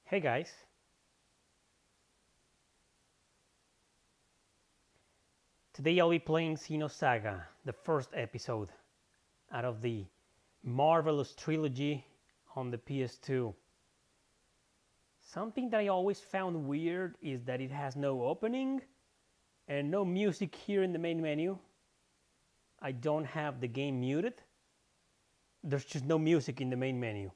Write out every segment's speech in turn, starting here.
Hey guys, today I'll be playing Xenosaga, the first episode out of the marvelous trilogy on the PS2. Something that I always found weird is that it has no opening and no music here in the main menu. I don't have the game muted. There's just no music in the main menu.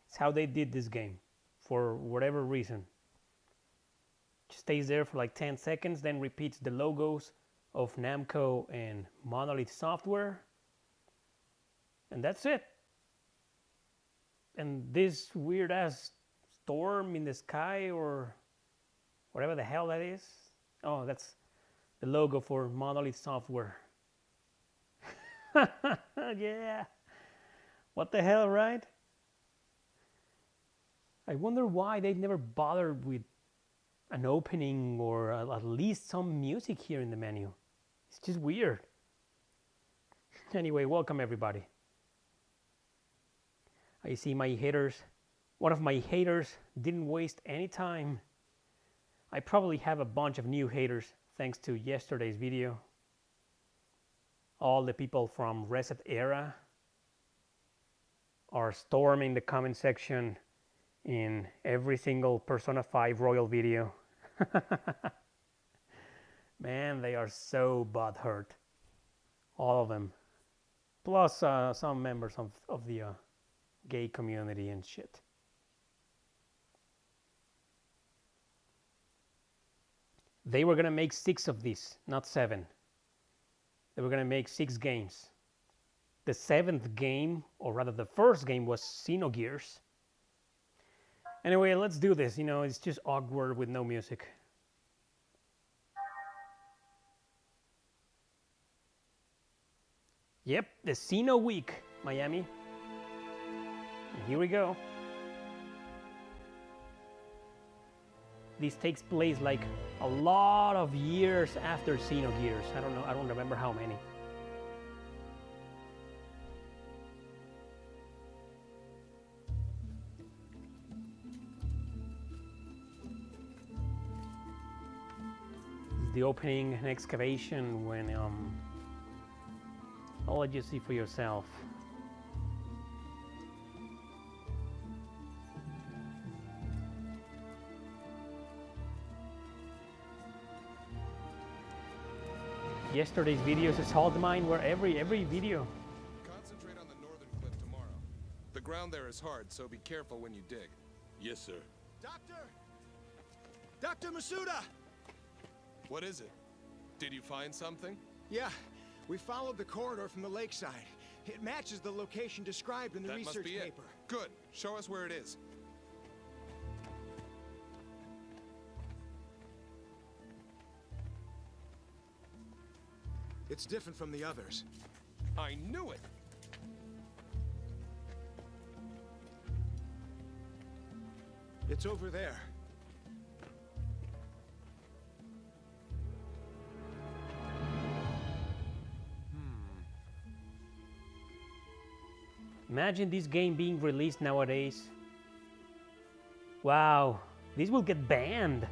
It's how they did this game, for whatever reason. Just stays there for like 10 seconds, then repeats the logos of Namco and Monolith Software, and that's it. And this weird ass storm in the sky, or whatever the hell that is. Oh, that's the logo for Monolith Software. Yeah. What the hell, right? I wonder why they never bothered with an opening or at least some music here in the menu. It's just weird. Anyway, welcome everybody. I see my haters. One of my haters didn't waste any time. I probably have a bunch of new haters thanks to yesterday's video. All the people from Reset Era are storming the comment section in every single Persona 5 Royal video. Man, they are so butthurt. All of them. Plus some members of the gay community and shit. They were gonna make 6 of these, not 7. They were gonna make 6 games. The 7th game, or rather the first game, was Xenogears. Anyway, let's do this. You know, it's just awkward with no music. Yep, the Xeno Week, Miami. And here we go. This takes place like a lot of years after Xenogears. I don't know, I don't remember how many. The opening and excavation when I'll let you see for yourself. Yesterday's videos is all mine were every video. Concentrate on the northern cliff tomorrow. The ground there is hard, so be careful when you dig. Yes, sir. Dr. Masuda! What is it? Did you find something? Yeah, we followed the corridor from the lakeside. It matches the location described in the That must research be it. paper. Good. Show us where it is. It's different from the others. I knew it! It's over there. Imagine this game being released nowadays. Wow, this will get banned.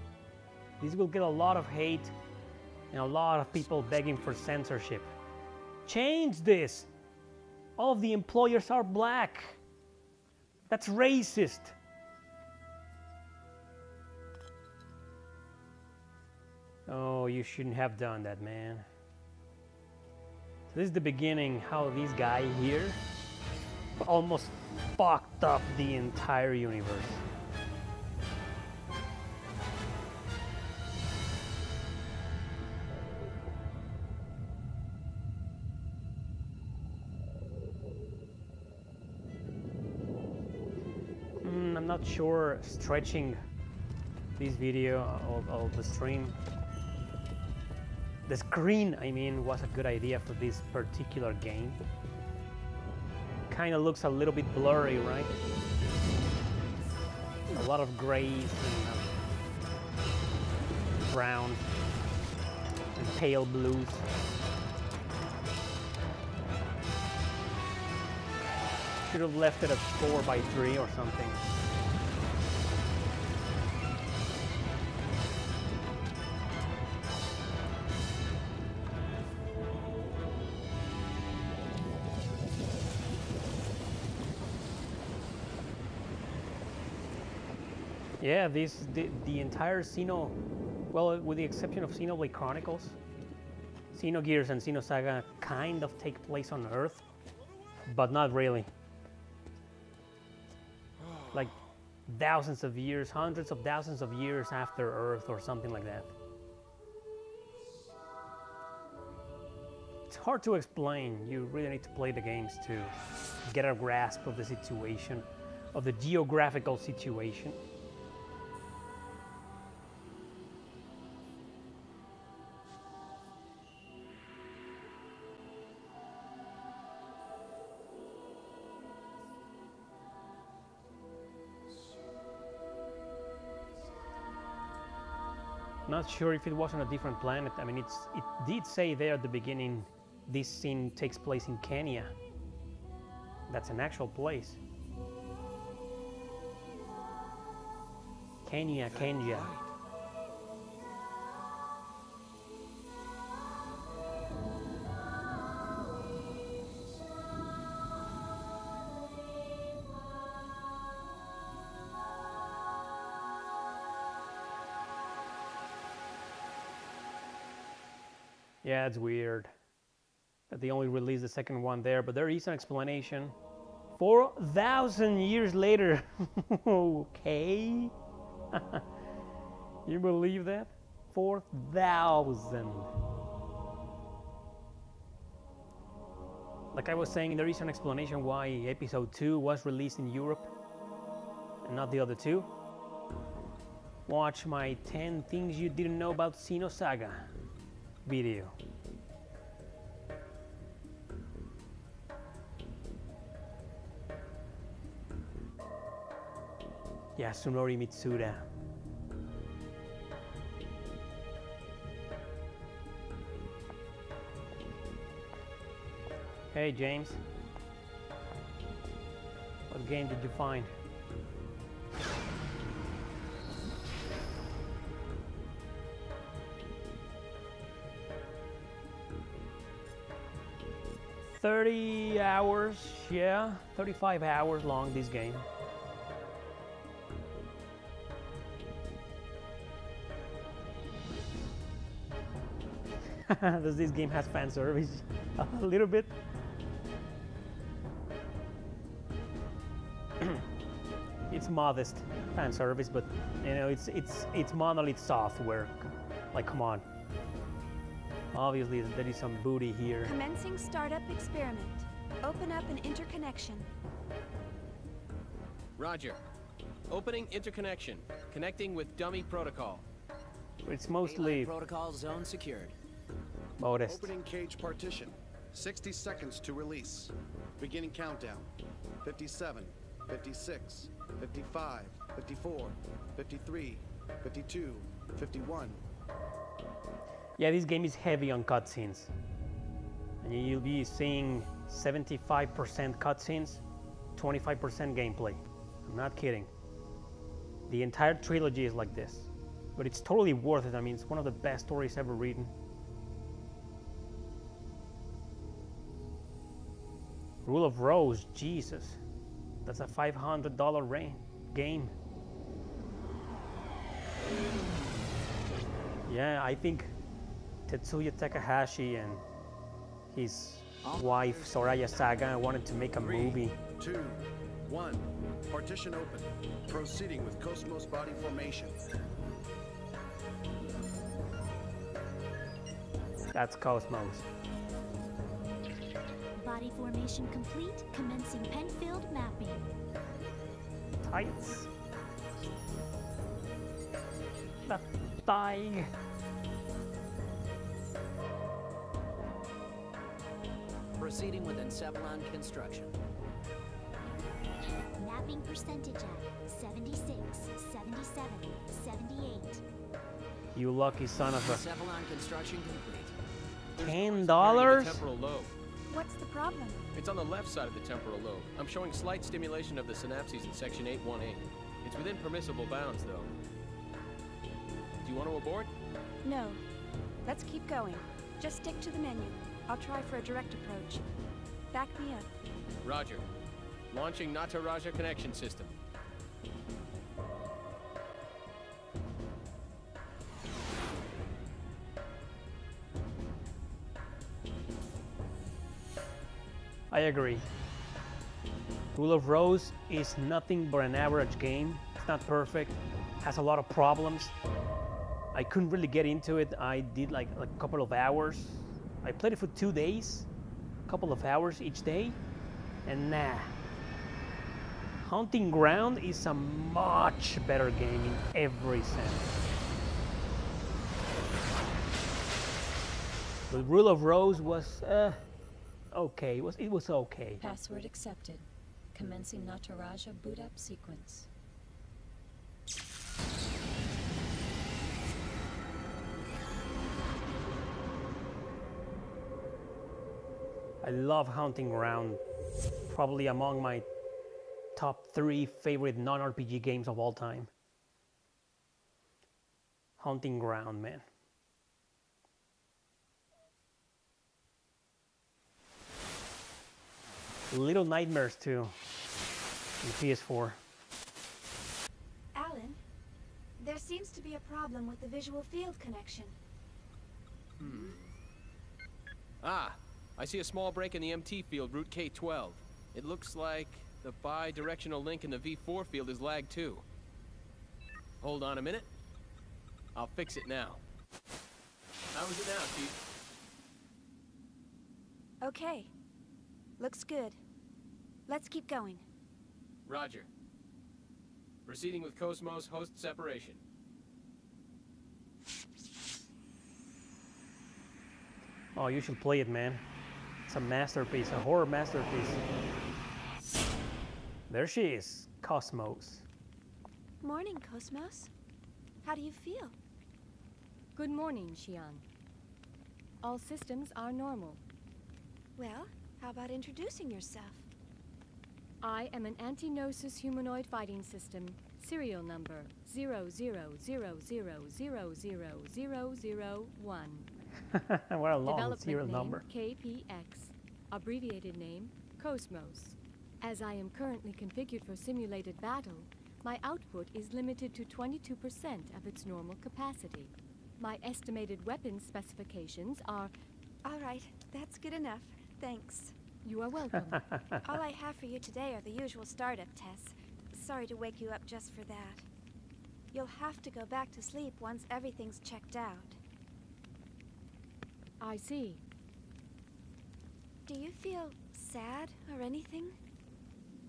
This will get a lot of hate and a lot of people begging for censorship. Change this! All of the employers are black. That's racist. Oh, you shouldn't have done that, man. So this is the beginning, how this guy here almost fucked up the entire universe. I'm not sure stretching this video of the stream. The screen, I mean, was a good idea for this particular game. Kind of looks a little bit blurry, right? A lot of grays and brown and pale blues. Should have left it at 4x3 or something. Yeah, the entire Xeno, well, with the exception of Xenoblade Chronicles, Xenogears and Xenosaga kind of take place on Earth, but not really. Like thousands of years, hundreds of thousands of years after Earth or something like that. It's hard to explain. You really need to play the games to get a grasp of the situation, of the geographical situation. Not sure if it was on a different planet. I mean, it did say there at the beginning, this scene takes place in Kenya. That's an actual place. Kenya. Yeah, it's weird that they only released the second one there, but there is an explanation. 4,000 years later. Okay. You believe that? 4,000. Like I was saying, there is an explanation why episode 2 was released in Europe and not the other two. Watch my 10 things you didn't know about Xenosaga video. Yasunori Mitsuda. Hey James, what game did you find? $30 hours, yeah, 35 hours long this game. Does this game has fan service? A little bit. It's modest fan service, but you know, it's monolith software. Like, come on. Obviously, there is some booty here. Commencing startup experiment. Open up an interconnection. Roger. Opening interconnection. Connecting with dummy protocol. It's mostly protocol zone secured. modest. Opening cage partition. 60 seconds to release. Beginning countdown. 57, 56, 55, 54, 53, 52, 51. Yeah, this game is heavy on cutscenes. And you'll be seeing 75% cutscenes, 25% gameplay. I'm not kidding. The entire trilogy is like this. But it's totally worth it. I mean, it's one of the best stories ever written. Rule of Rose, Jesus. That's a $500 game. Yeah, I think Tetsuya Takahashi and his wife Soraya Saga wanted to make a movie. 2, 1. Partition open. Proceeding with Cosmos body formation. That's Cosmos. Body formation complete. Commencing Penfield mapping. Tights. The thigh. Proceeding with encephalon construction. Mapping percentage at 76, 77, 78. You lucky son of a... Encephalon construction complete. $10? Temporal lobe. What's the problem? It's on the left side of the temporal lobe. I'm showing slight stimulation of the synapses in section 818. It's within permissible bounds, though. Do you want to abort? No. Let's keep going. Just stick to the menu. I'll try for a direct approach. Back me up. Roger. Launching Nataraja connection system. I agree. Rule of Rose is nothing but an average game. It's not perfect. Has a lot of problems. I couldn't really get into it. I did like a couple of hours. I played it for 2 days, a couple of hours each day, and nah. Haunting Ground is a much better game in every sense. The Rule of Rose was okay. It was okay. Password accepted. Commencing Nataraja boot up sequence. I love Haunting Ground. Probably among my top 3 favorite non-RPG games of all time. Haunting Ground, man. Little Nightmares too, on the PS4. Alan, there seems to be a problem with the visual field connection. Ah, I see a small break in the MT field, route K12. It looks like the bi-directional link in the V4 field is lagged too. Hold on a minute. I'll fix it now. How is it now, Chief? Okay. Looks good. Let's keep going. Roger. Proceeding with Cosmos host separation. Oh, you should play it, man. It's a masterpiece, a horror masterpiece. There she is, Cosmos. Morning, Cosmos. How do you feel? Good morning, Xian. All systems are normal. Well, how about introducing yourself? I am an anti-gnosis humanoid fighting system, serial number 0000000001. What a long Development serial name, number. KPX. Abbreviated name, Cosmos. As I am currently configured for simulated battle, my output is limited to 22% of its normal capacity. My estimated weapon specifications are... All right, that's good enough. Thanks. You are welcome. All I have for you today are the usual startup tests. Sorry to wake you up just for that. You'll have to go back to sleep once everything's checked out. I see. Do you feel sad or anything?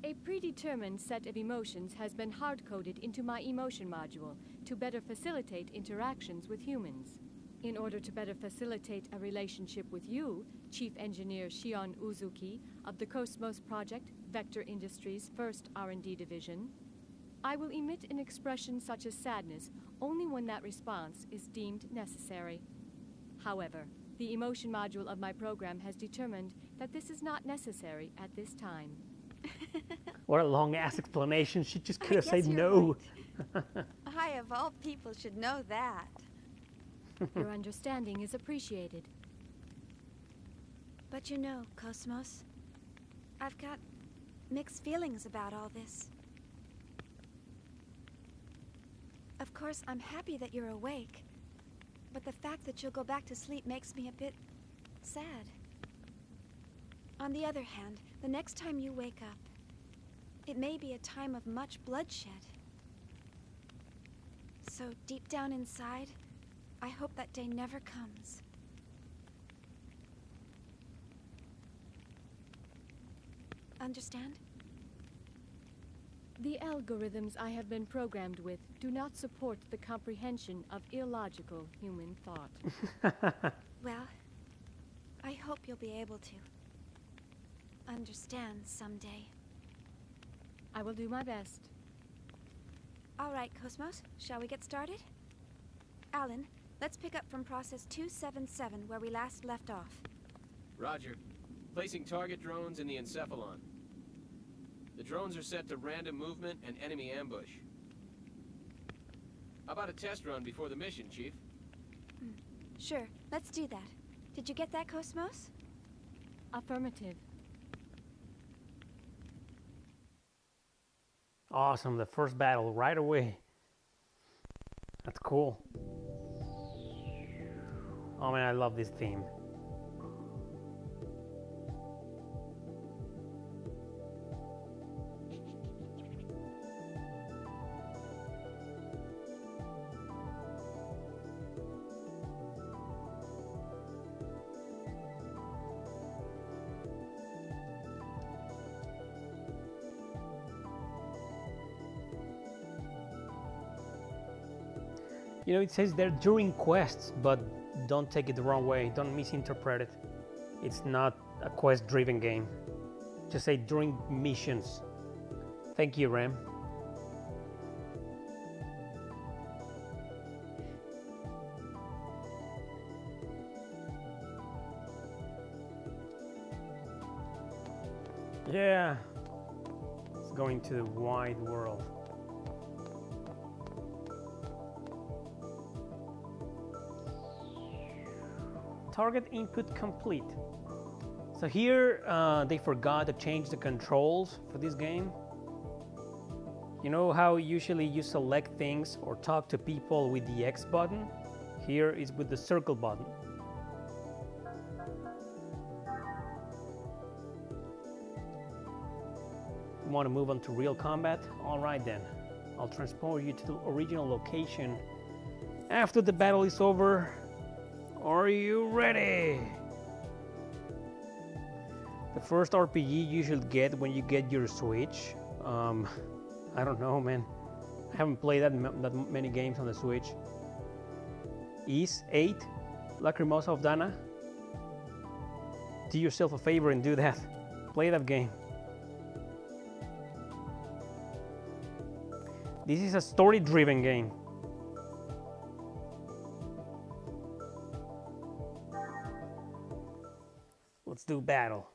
A predetermined set of emotions has been hard-coded into my emotion module to better facilitate interactions with humans. In order to better facilitate a relationship with you, Chief Engineer Shion Uzuki of the Cosmos Project, Vector Industries' first R&D division, I will emit an expression such as sadness only when that response is deemed necessary. However, the emotion module of my program has determined that this is not necessary at this time. What a long-ass explanation. She just could have I guess said you're no. right. I, of all people, should know that. Your understanding is appreciated. But you know, Cosmos, I've got mixed feelings about all this. Of course, I'm happy that you're awake, but the fact that you'll go back to sleep makes me a bit sad. On the other hand, the next time you wake up, it may be a time of much bloodshed. So deep down inside, I hope that day never comes. Understand? The algorithms I have been programmed with do not support the comprehension of illogical human thought. Well, I hope you'll be able to understand someday. I will do my best. All right, Cosmos, shall we get started? Alan, let's pick up from process 277 where we last left off. Roger. Placing target drones in the encephalon. The drones are set to random movement and enemy ambush. How about a test run before the mission, Chief? Sure, let's do that. Did you get that, Cosmos? Affirmative. Awesome, the first battle right away. That's cool. Oh man, I love this theme. You know, it says there during quests, but don't take it the wrong way. Don't misinterpret it. It's not a quest-driven game. Just say during missions. Thank you, Ram. Yeah. Let's go into the wide world. Target input complete. So here they forgot to change the controls for this game. You know how usually you select things or talk to people with the X button? Here is with the circle button. You want to move on to real combat? Alright then. I'll transport you to the original location after the battle is over. Are you ready? The first RPG you should get when you get your Switch. I don't know, man. I haven't played that many games on the Switch. Is 8 Lacrimosa of Dana? Do yourself a favor and do that. Play that game. This is a story-driven game. Let's do battle.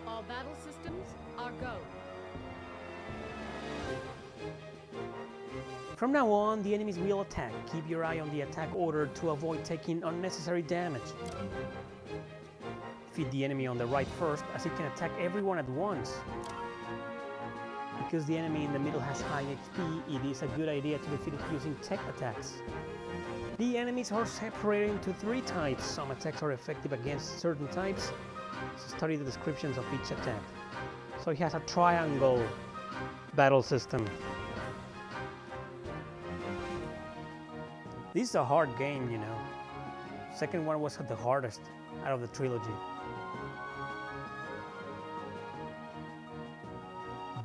All battle systems are go. From now on, the enemies will attack. Keep your eye on the attack order to avoid taking unnecessary damage. Feed the enemy on the right first, as it can attack everyone at once. Because the enemy in the middle has high HP, it is a good idea to defeat it using tech attacks. The enemies are separated into 3 types. Some attacks are effective against certain types, so study the descriptions of each attack. So he has a triangle battle system. This is a hard game, you know. Second one was the hardest out of the trilogy.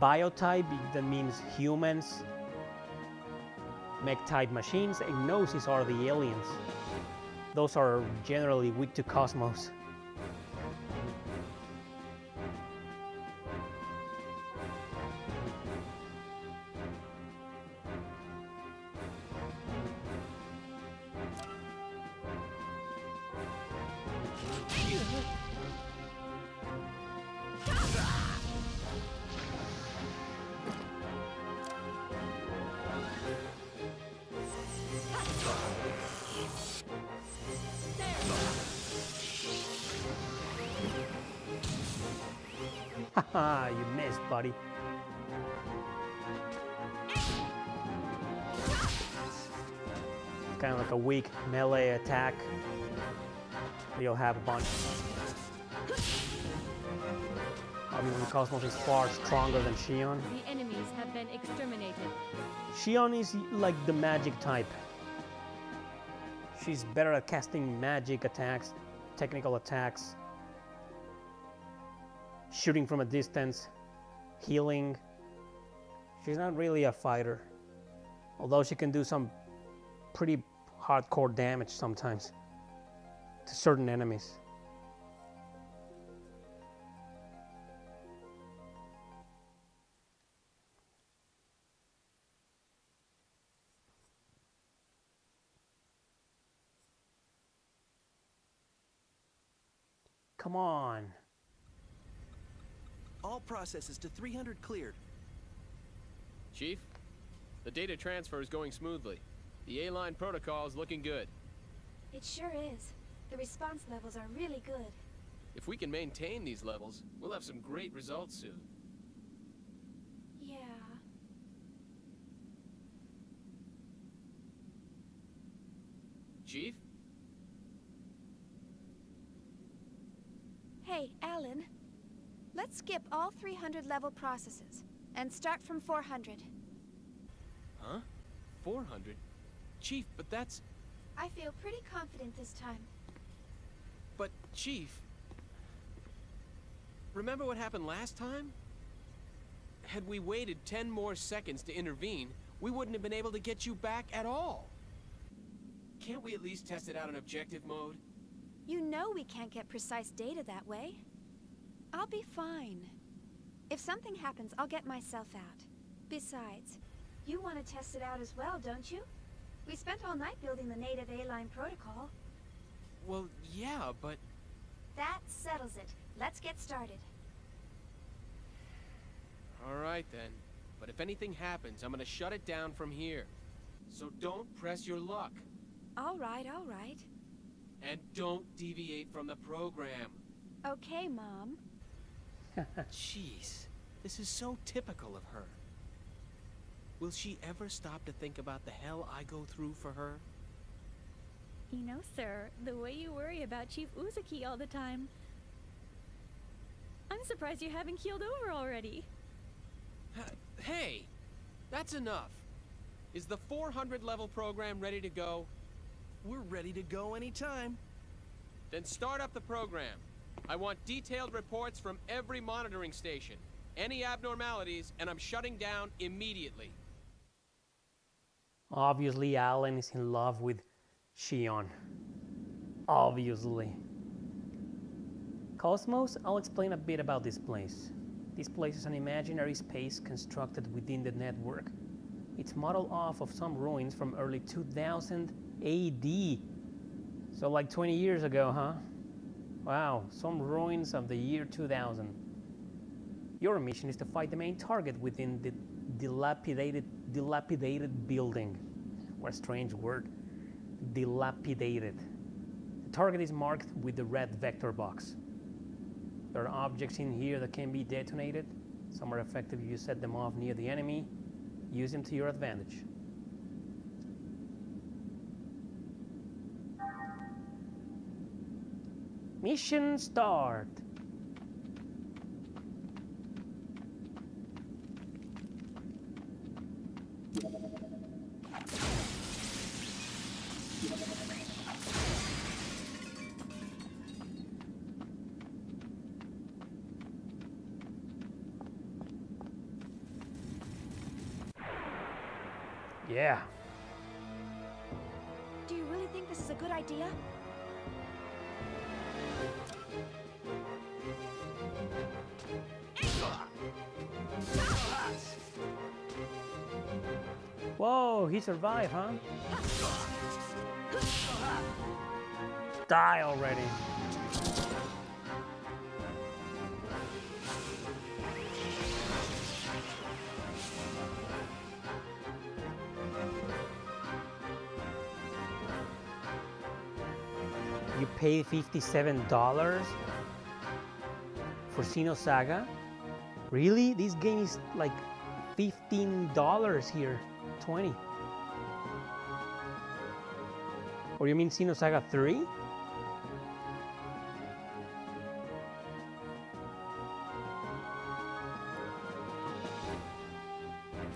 Biotype, that means humans. Mech-type machines. And Gnosis are the aliens. Those are generally weak to Cosmos. Haha, you missed, buddy. It's kind of like a weak melee attack. You'll have a bunch. Obviously, Cosmos is far stronger than Xion. The enemies have been exterminated. Xion is like the magic type. She's better at casting magic attacks, technical attacks, shooting from a distance, healing. She's not really a fighter, although she can do some pretty hardcore damage sometimes to certain enemies. Come on. All processes to 300 cleared. Chief, the data transfer is going smoothly. The A-line protocol is looking good. It sure is. The response levels are really good. If we can maintain these levels, we'll have some great results soon. Hey, Alan. Let's skip all 300 level processes and start from 400. Huh? 400? Chief, but that's... I feel pretty confident this time. But, Chief... Remember what happened last time? Had we waited 10 more seconds to intervene, we wouldn't have been able to get you back at all. Can't we at least test it out in objective mode? You know we can't get precise data that way. I'll be fine. If something happens, I'll get myself out. Besides, you want to test it out as well, don't you? We spent all night building the native A-line protocol. Well, yeah, but... That settles it. Let's get started. All right, then. But if anything happens, I'm gonna shut it down from here. So don't press your luck. All right, all right. And don't deviate from the program. Okay, Mom. Jeez, this is so typical of her. Will she ever stop to think about the hell I go through for her? You know, sir, the way you worry about Chief Uzuki all the time. I'm surprised you haven't keeled over already. Hey, that's enough. Is the 400 level program ready to go? We're ready to go anytime. Then start up the program. I want detailed reports from every monitoring station. Any abnormalities, and I'm shutting down immediately. Obviously, Alan is in love with Shion. Obviously. Cosmos, I'll explain a bit about this place. This place is an imaginary space constructed within the network. It's modeled off of some ruins from early 2000 AD. So like 20 years ago, huh? Wow, some ruins of the year 2000. Your mission is to fight the main target within the dilapidated building. What a strange word. Dilapidated. The target is marked with the red vector box. There are objects in here that can be detonated. Some are effective if you set them off near the enemy. Use them to your advantage. Mission start. Yeah. Do you really think this is a good idea? Whoa, he survived, huh? Die already. You pay $57 for Xenosaga? Really? This game is like $15 here. 20. Or you mean Xenosaga 3?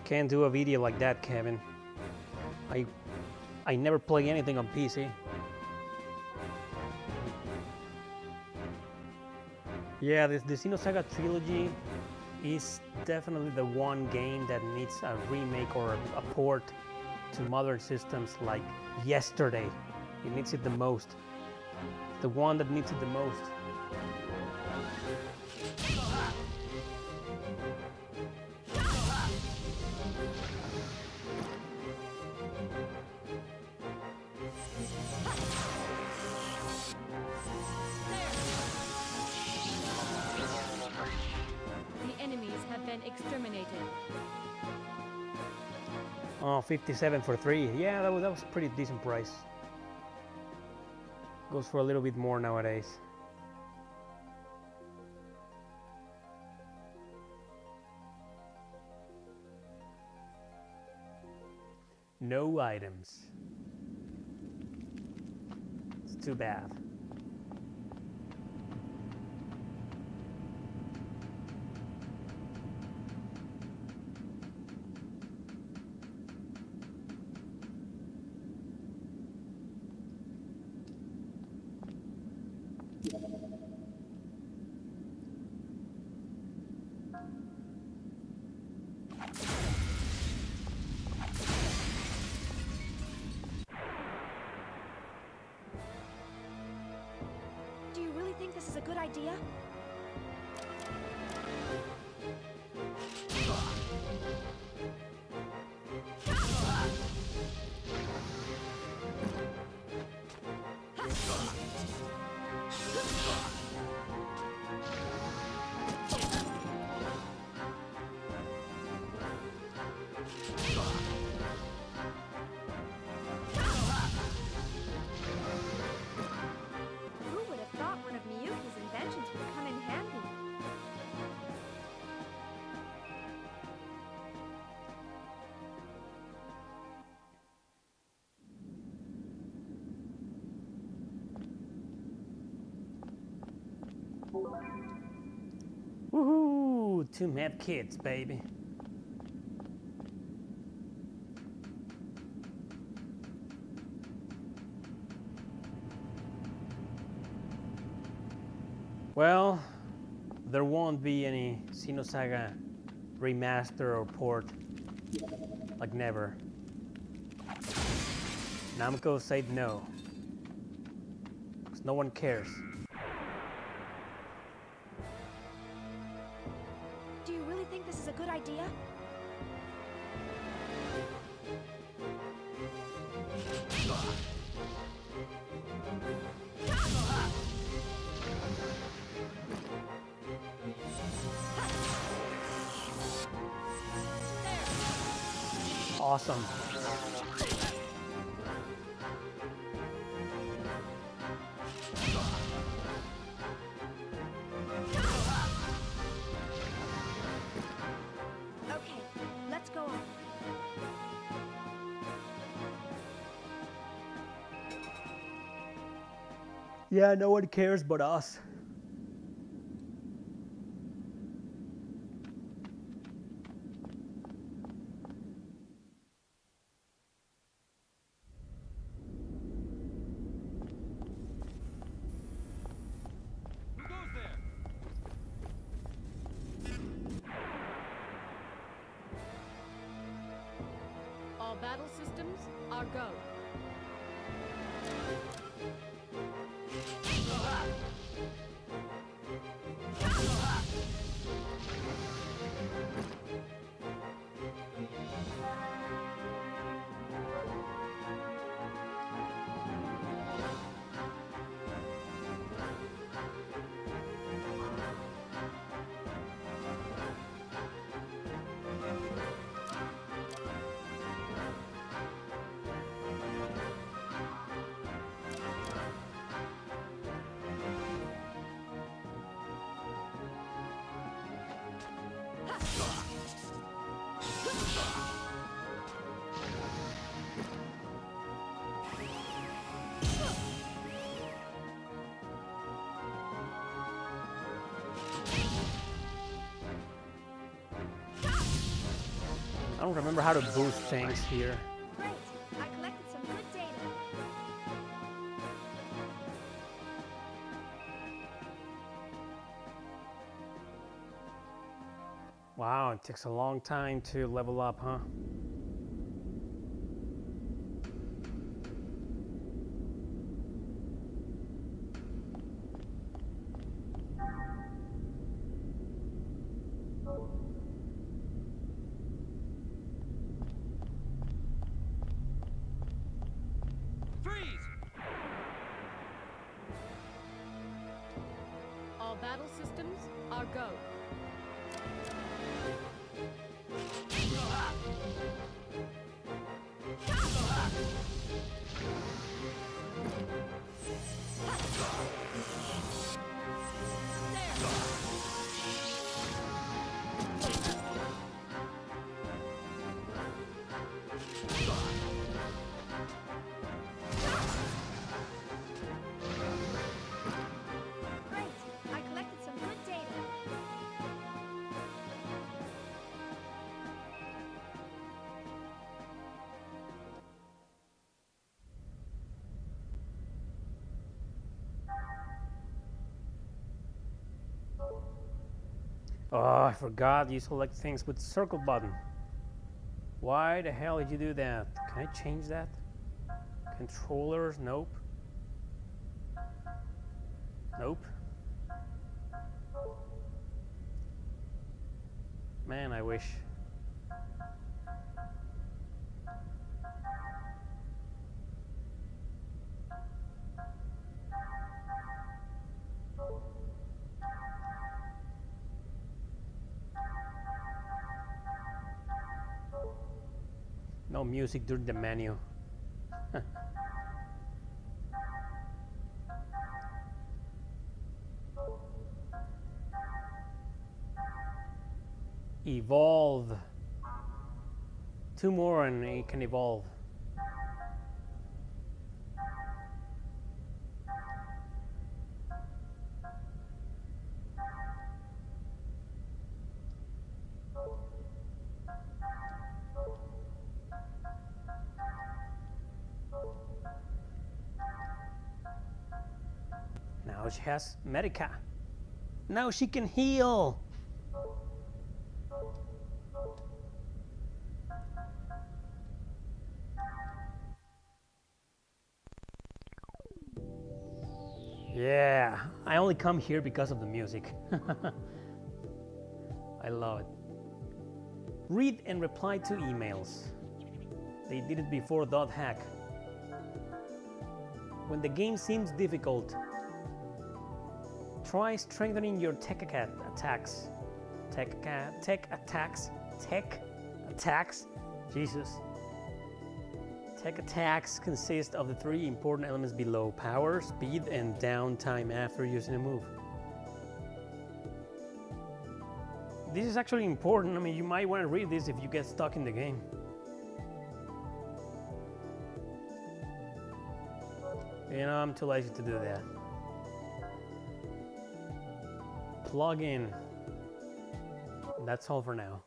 Can't do a video like that, Kevin. I never play anything on PC. Yeah, the Xenosaga trilogy is definitely the one game that needs a remake or a port to modern systems like yesterday. It needs it the most. The one that needs it the most. Exterminated. Oh, 57 for 3. Yeah, that was a pretty decent price. Goes for a little bit more nowadays. No items. It's too bad. this is a good idea? Who would have thought one of Miyuki's inventions would come in handy? Woohoo! 2 med kits, baby. Well, there won't be any Xenosaga remaster or port. Like never. Namco said no. 'Cause no one cares. Do you really think this is a good idea? Awesome. Okay, let's go on. Yeah, no one cares but us. All battle systems are go. I don't remember how to boost things here. Great! I collected some good data. Wow, it takes a long time to level up, huh? All battle systems are go. Great! I collected some good data. Oh, I forgot you select things with circle button. Why the hell did you do that? Can I change that? Controllers? Nope. Nope. I wish. No music during the menu. Evolve. 2 more and it can evolve. Now she has Medica. Now she can heal. Yeah, I only come here because of the music. I love it. Read and reply to emails. They did it before .hack. When the game seems difficult, try strengthening your tech attacks. Tech attacks? Jesus. Tech attacks consist of the 3 important elements below: power, speed, and downtime after using a move. This is actually important. I mean, you might want to read this if you get stuck in the game. You know, I'm too lazy to do that. Plug in. That's all for now.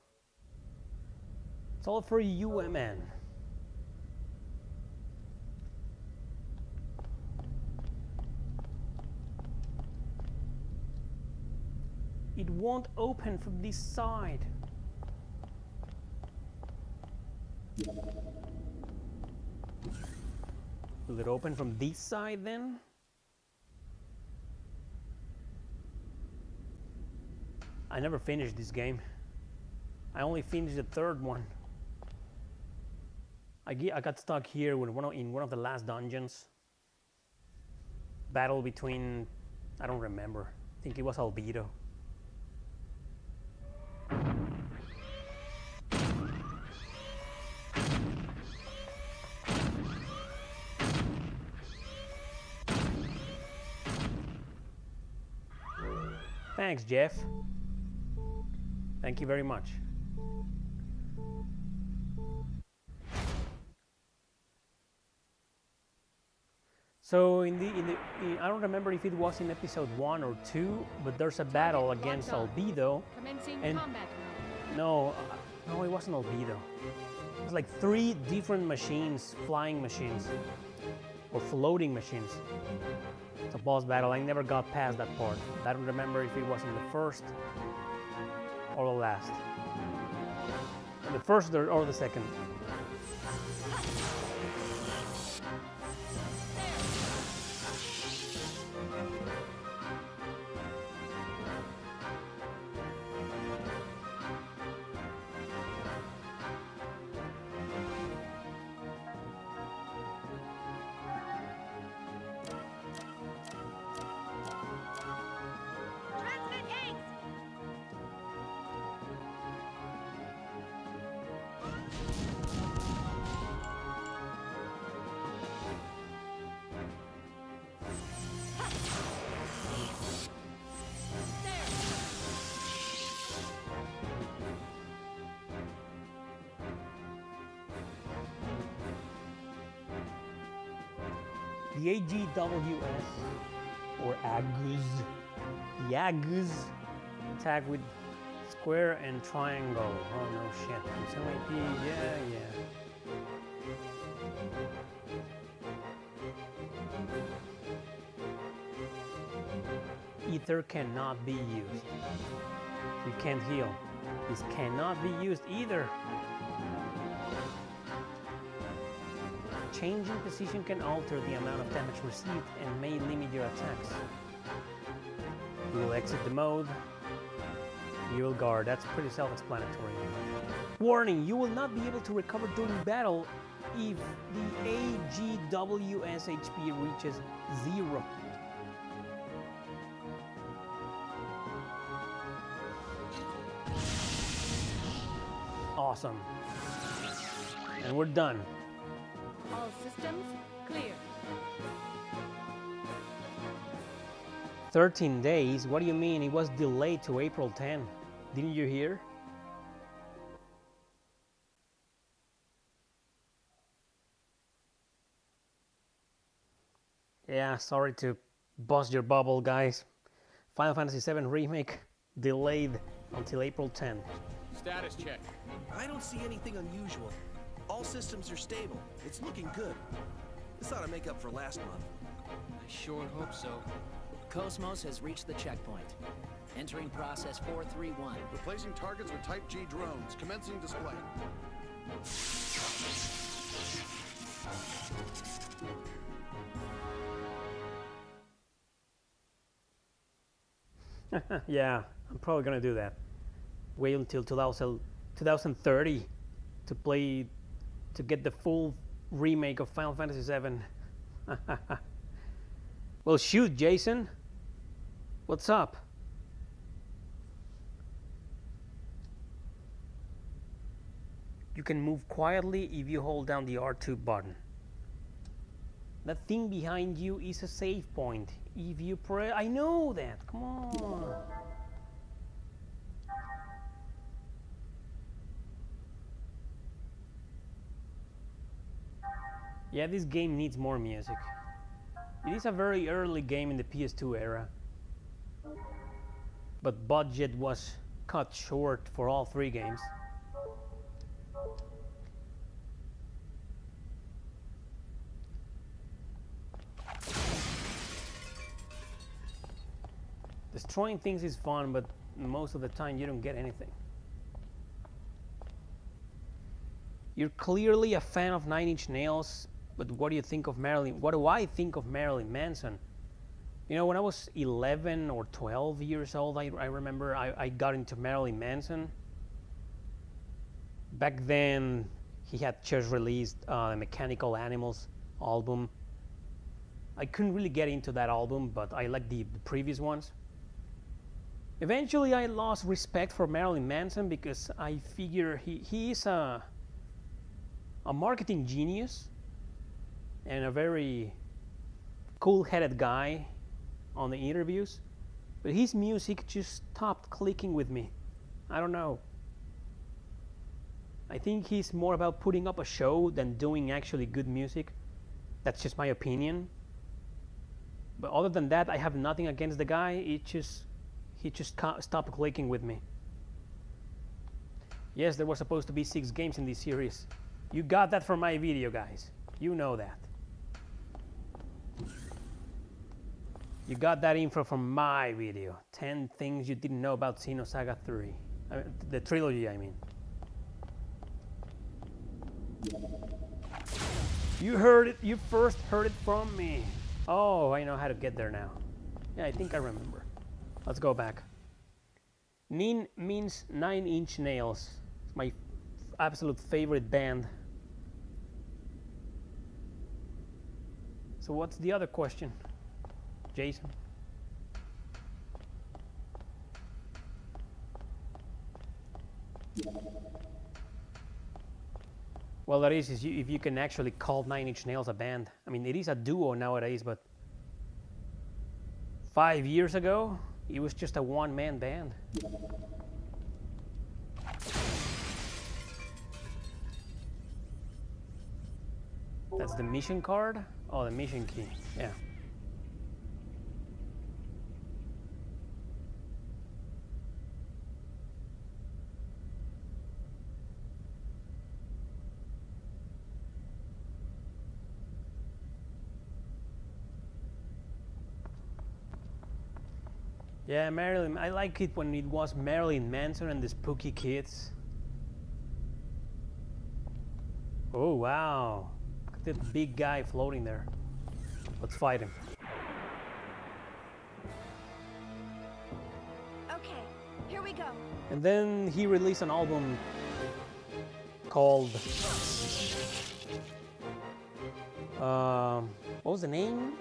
It's all for UMN. It won't open from this side. Will it open from this side then? I never finished this game. I only finished the 3rd one. I got stuck here in one of the last dungeons. Battle between, I don't remember. I think it was Albedo. Thanks, Jeff. Thank you very much. So I don't remember if it was in episode 1 or 2, but there's a battle against Albedo. And no, it wasn't Albedo. It was like 3 different machines, flying machines, or floating machines. It's a boss battle. I never got past that part. I don't remember if it was in the first or the last. The first or the second. The AGWS, or AGUS, the AGUS attack with square and triangle. Oh no shit. It's AP, yeah. Ether cannot be used. You can't heal. This cannot be used either. Changing position can alter the amount of damage received and may limit your attacks. You will exit the mode. You will guard. That's pretty self-explanatory. Warning, you will not be able to recover during battle if the AGWS HP reaches 0. Awesome. And we're done. All systems clear. 13 days? What do you mean? It was delayed to April 10. Didn't you hear? Yeah, sorry to bust your bubble, guys. Final Fantasy VII Remake delayed until April 10. Status check. I don't see anything unusual. All systems are stable. It's looking good. This ought to make up for last month. I sure hope so. Cosmos has reached the checkpoint. Entering process 431. Replacing targets with Type G drones. Commencing display. Yeah, I'm probably gonna do that. Wait until 2030 to get the full remake of Final Fantasy VII. Well, shoot, Jason. What's up? You can move quietly if you hold down the R2 button. That thing behind you is a save point. If you press... I know that. Come on. Yeah, this game needs more music. It is a very early game in the PS2 era. But budget was cut short for all 3 games. Destroying things is fun, but most of the time you don't get anything. You're clearly a fan of Nine Inch Nails, but what do you think of Marilyn? What do I think of Marilyn Manson? You know, when I was 11 or 12 years old, I remember I got into Marilyn Manson. Back then, he had just released the Mechanical Animals album. I couldn't really get into that album, but I liked the previous ones. Eventually, I lost respect for Marilyn Manson because I figure he is a marketing genius and a very cool-headed guy on the interviews, but his music just stopped clicking with me. I don't know. I think he's more about putting up a show than doing actually good music. That's just my opinion. But other than that, I have nothing against the guy. He just stopped clicking with me. Yes, there were supposed to be 6 games in this series. You got that from my video, guys. You know that. You got that info from my video. 10 things you didn't know about Xenosaga 3. The trilogy, I mean. You heard it. You first heard it from me. Oh, I know how to get there now. Yeah, I think I remember. Let's go back. Nin means 9 Inch Nails. It's my absolute favorite band. So what's the other question, Jason? Well, that is if you can actually call 9 Inch Nails a band. I mean, it is a duo nowadays, but 5 years ago, it was just a one-man band. That's the mission card? Oh, the mission key. Yeah. Yeah, Marilyn. I like it when it was Marilyn Manson and the Spooky Kids. Oh, wow. Look at that big guy floating there. Let's fight him. Okay, Here we go. And then he released an album called what was the name?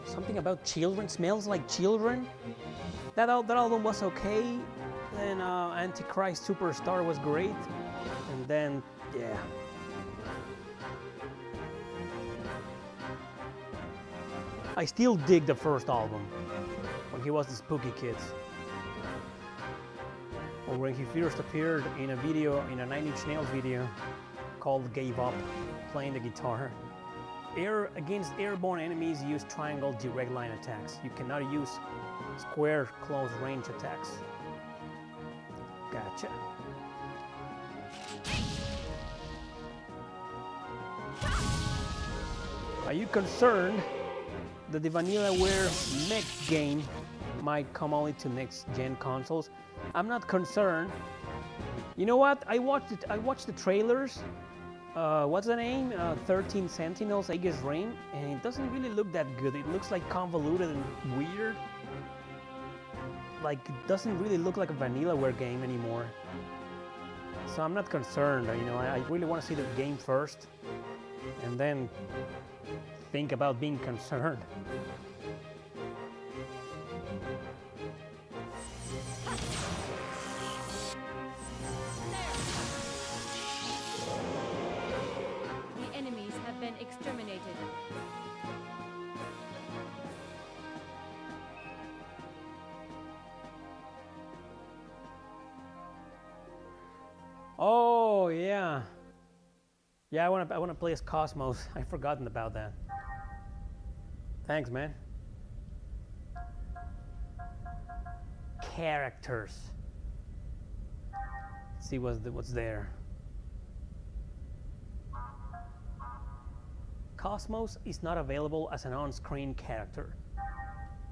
Something about children. Smells Like Children. That album was okay. Then Antichrist Superstar was great. And then yeah. I still dig the first album when he was the Spooky Kids. Or when he first appeared in a video, in a 9 Inch Nails video called Gave Up, playing the guitar. Against airborne enemies, use triangle direct line attacks. You cannot use square close range attacks. Gotcha. Are you concerned that the VanillaWare mech game might come only to next-gen consoles? I'm not concerned. You know what? I watched the trailers. What's the name? 13 Sentinels, Aegis Reign, and it doesn't really look that good. It looks like convoluted and weird. Like, it doesn't really look like a VanillaWare game anymore. So I'm not concerned. You know, I really want to see the game first, and then think about being concerned. The enemies have been exterminated. Oh yeah. Yeah, I wanna play as Cosmos. I've forgotten about that. Thanks, man. Characters. Let's see what's there. Cosmos is not available as an on-screen character.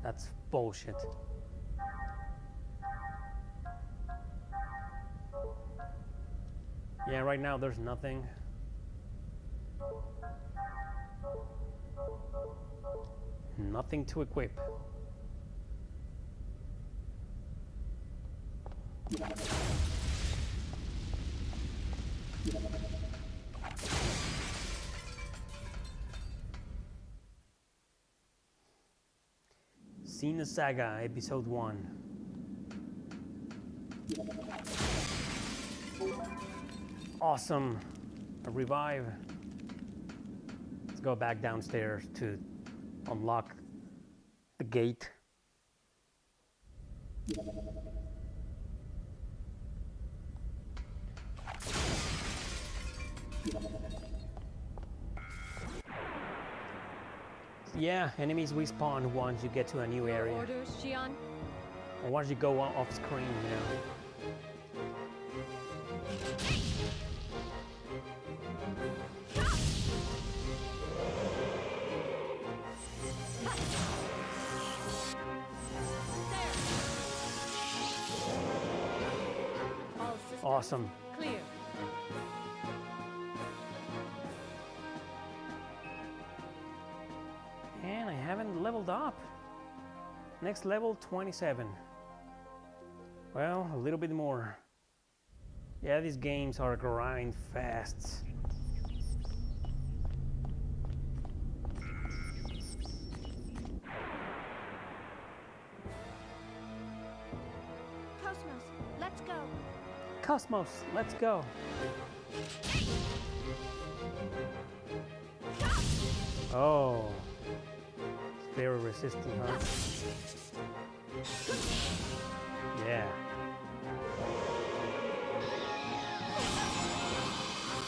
That's bullshit. Yeah, right now there's nothing. Nothing to equip. Xenosaga, Episode 1. Awesome. A revive. Let's go back downstairs to unlock the gate. Yeah, enemies respawn once you get to a new area. Orders, Xion? Or once you go off screen, you know. Awesome. Clear. And I haven't leveled up. Next level, 27. Well, a little bit more. Yeah, these games are grind fast. Cosmos, let's go. Cosmos, let's go. Oh. It's very resistant, huh? Yeah.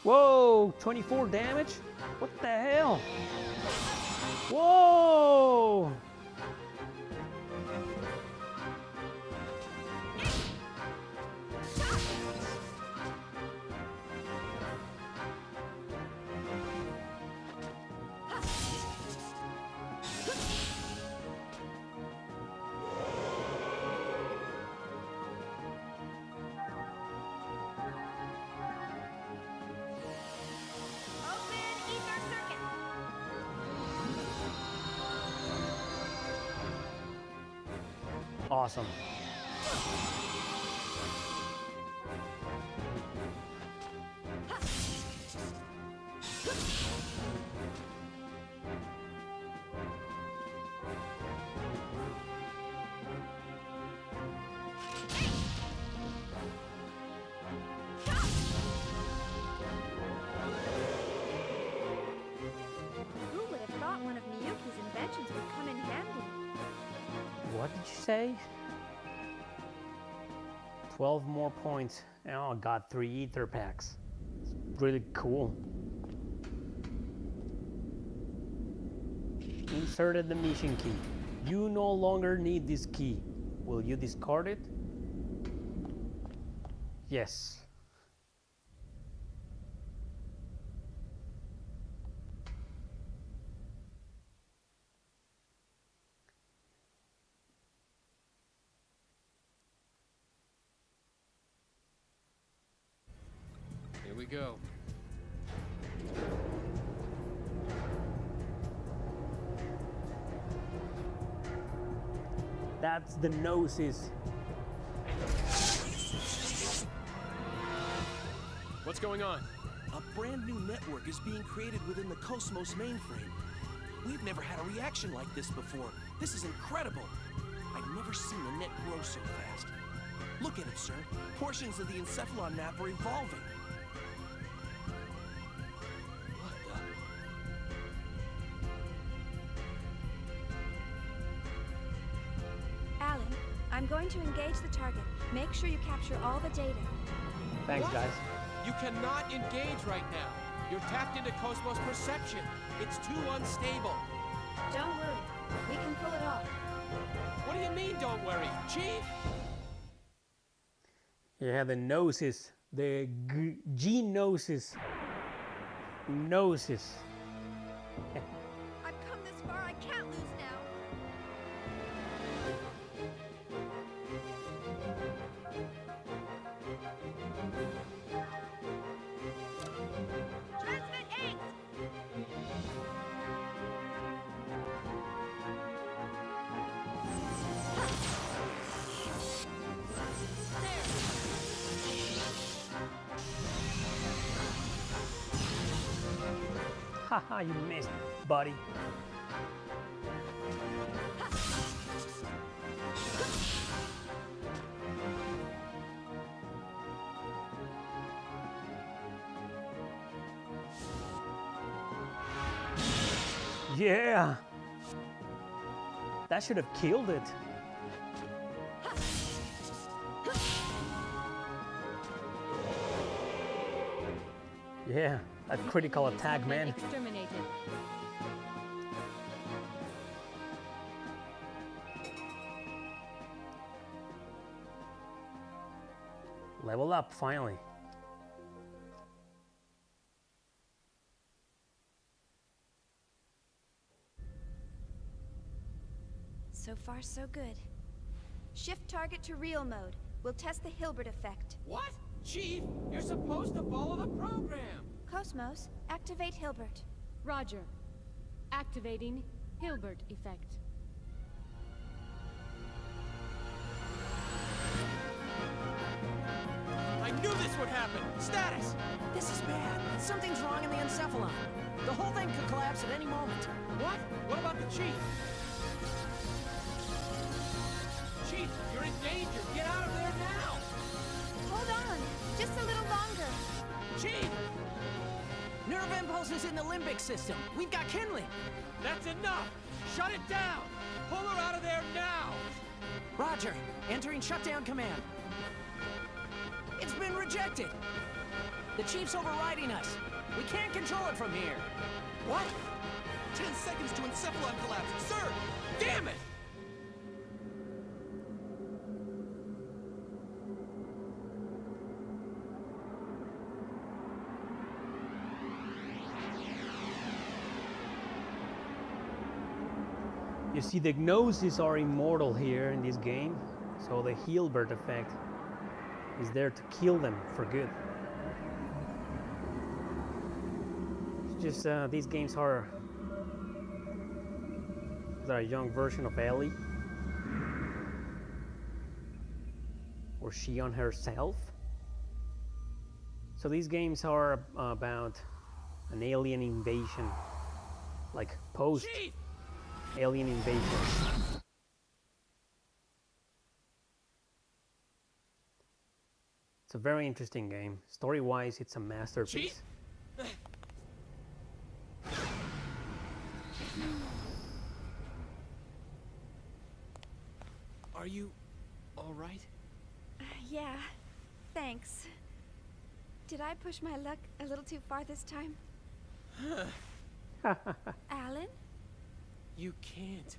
Whoa! 24 damage? What the hell? Whoa! Awesome. What did you say? 12 more points. Oh, I got 3 ether packs. It's really cool. Inserted the mission key. You no longer need this key. Will you discard it? Yes. Here we go. That's the Gnosis. What's going on? A brand new network is being created within the Cosmos mainframe. We've never had a reaction like this before. This is incredible. I've never seen a net grow so fast. Look at it, sir. Portions of the encephalon map are evolving. What the? Alan, I'm going to engage the target. Make sure you capture all the data. Thanks, What? guys. You cannot engage right now. You're tapped into Cosmos perception. It's too unstable. Don't worry. We can pull it off. What do you mean, don't worry? Chief? Yeah, the Gnosis. The Gnosis. Gnosis. I've come this far. I can't lose now. Transmit 8! Haha, you missed, buddy. Yeah! That should have killed it. Yeah, that critical attack, man. Exterminated. Level up, finally. So far, so good. Shift target to real mode. We'll test the Hilbert effect. What? Chief, you're supposed to follow the program. Cosmos, activate Hilbert. Roger. Activating Hilbert effect. I knew this would happen. Status. This is bad. Something's wrong in the encephalon. The whole thing could collapse at any moment. What? What about the chief? Chief, you're in danger. Get out of there now. Hold on. Just a little longer. Chief! Nerve impulses in the limbic system. We've got kindling. That's enough. Shut it down. Pull her out of there now. Roger. Entering shutdown command. It's been rejected. The chief's overriding us. We can't control it from here. What? 10 seconds to encephalon collapse. Sir! Damn it! You see, the Gnosis are immortal here in this game, so the Hilbert effect is there to kill them for good. It's just these games are a young version of Ellie, or she on herself. So these games are about an alien invasion, like post alien invasion. It's a very interesting game. Story-wise, it's a masterpiece. Are you all right? Yeah, thanks. Did I push my luck a little too far this time? Alan? You can't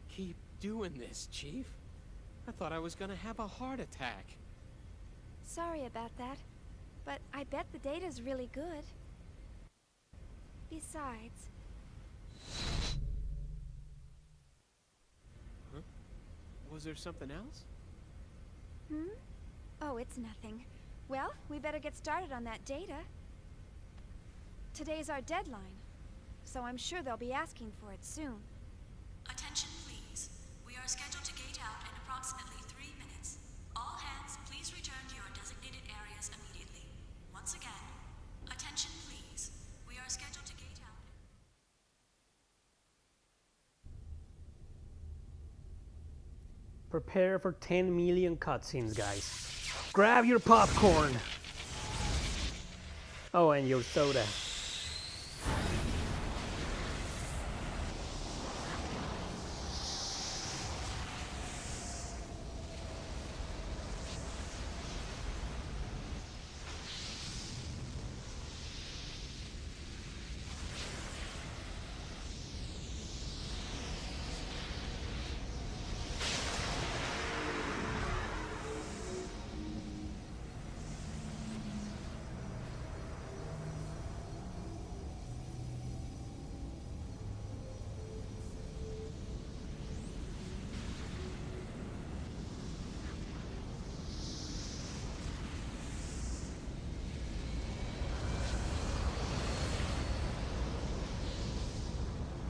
keep doing this, Chief. I thought I was gonna have a heart attack. Sorry about that, but I bet the data's really good. Besides... Huh? Was there something else? Oh, it's nothing. Well, we better get started on that data. Today's our deadline, so I'm sure they'll be asking for it soon. Attention, please. We are scheduled to gate out in approximately 3 minutes. All hands, please return to your designated areas immediately. Once again, attention, please. We are scheduled to gate out. Prepare for 10 million cutscenes, guys. Grab your popcorn. Oh, and your soda.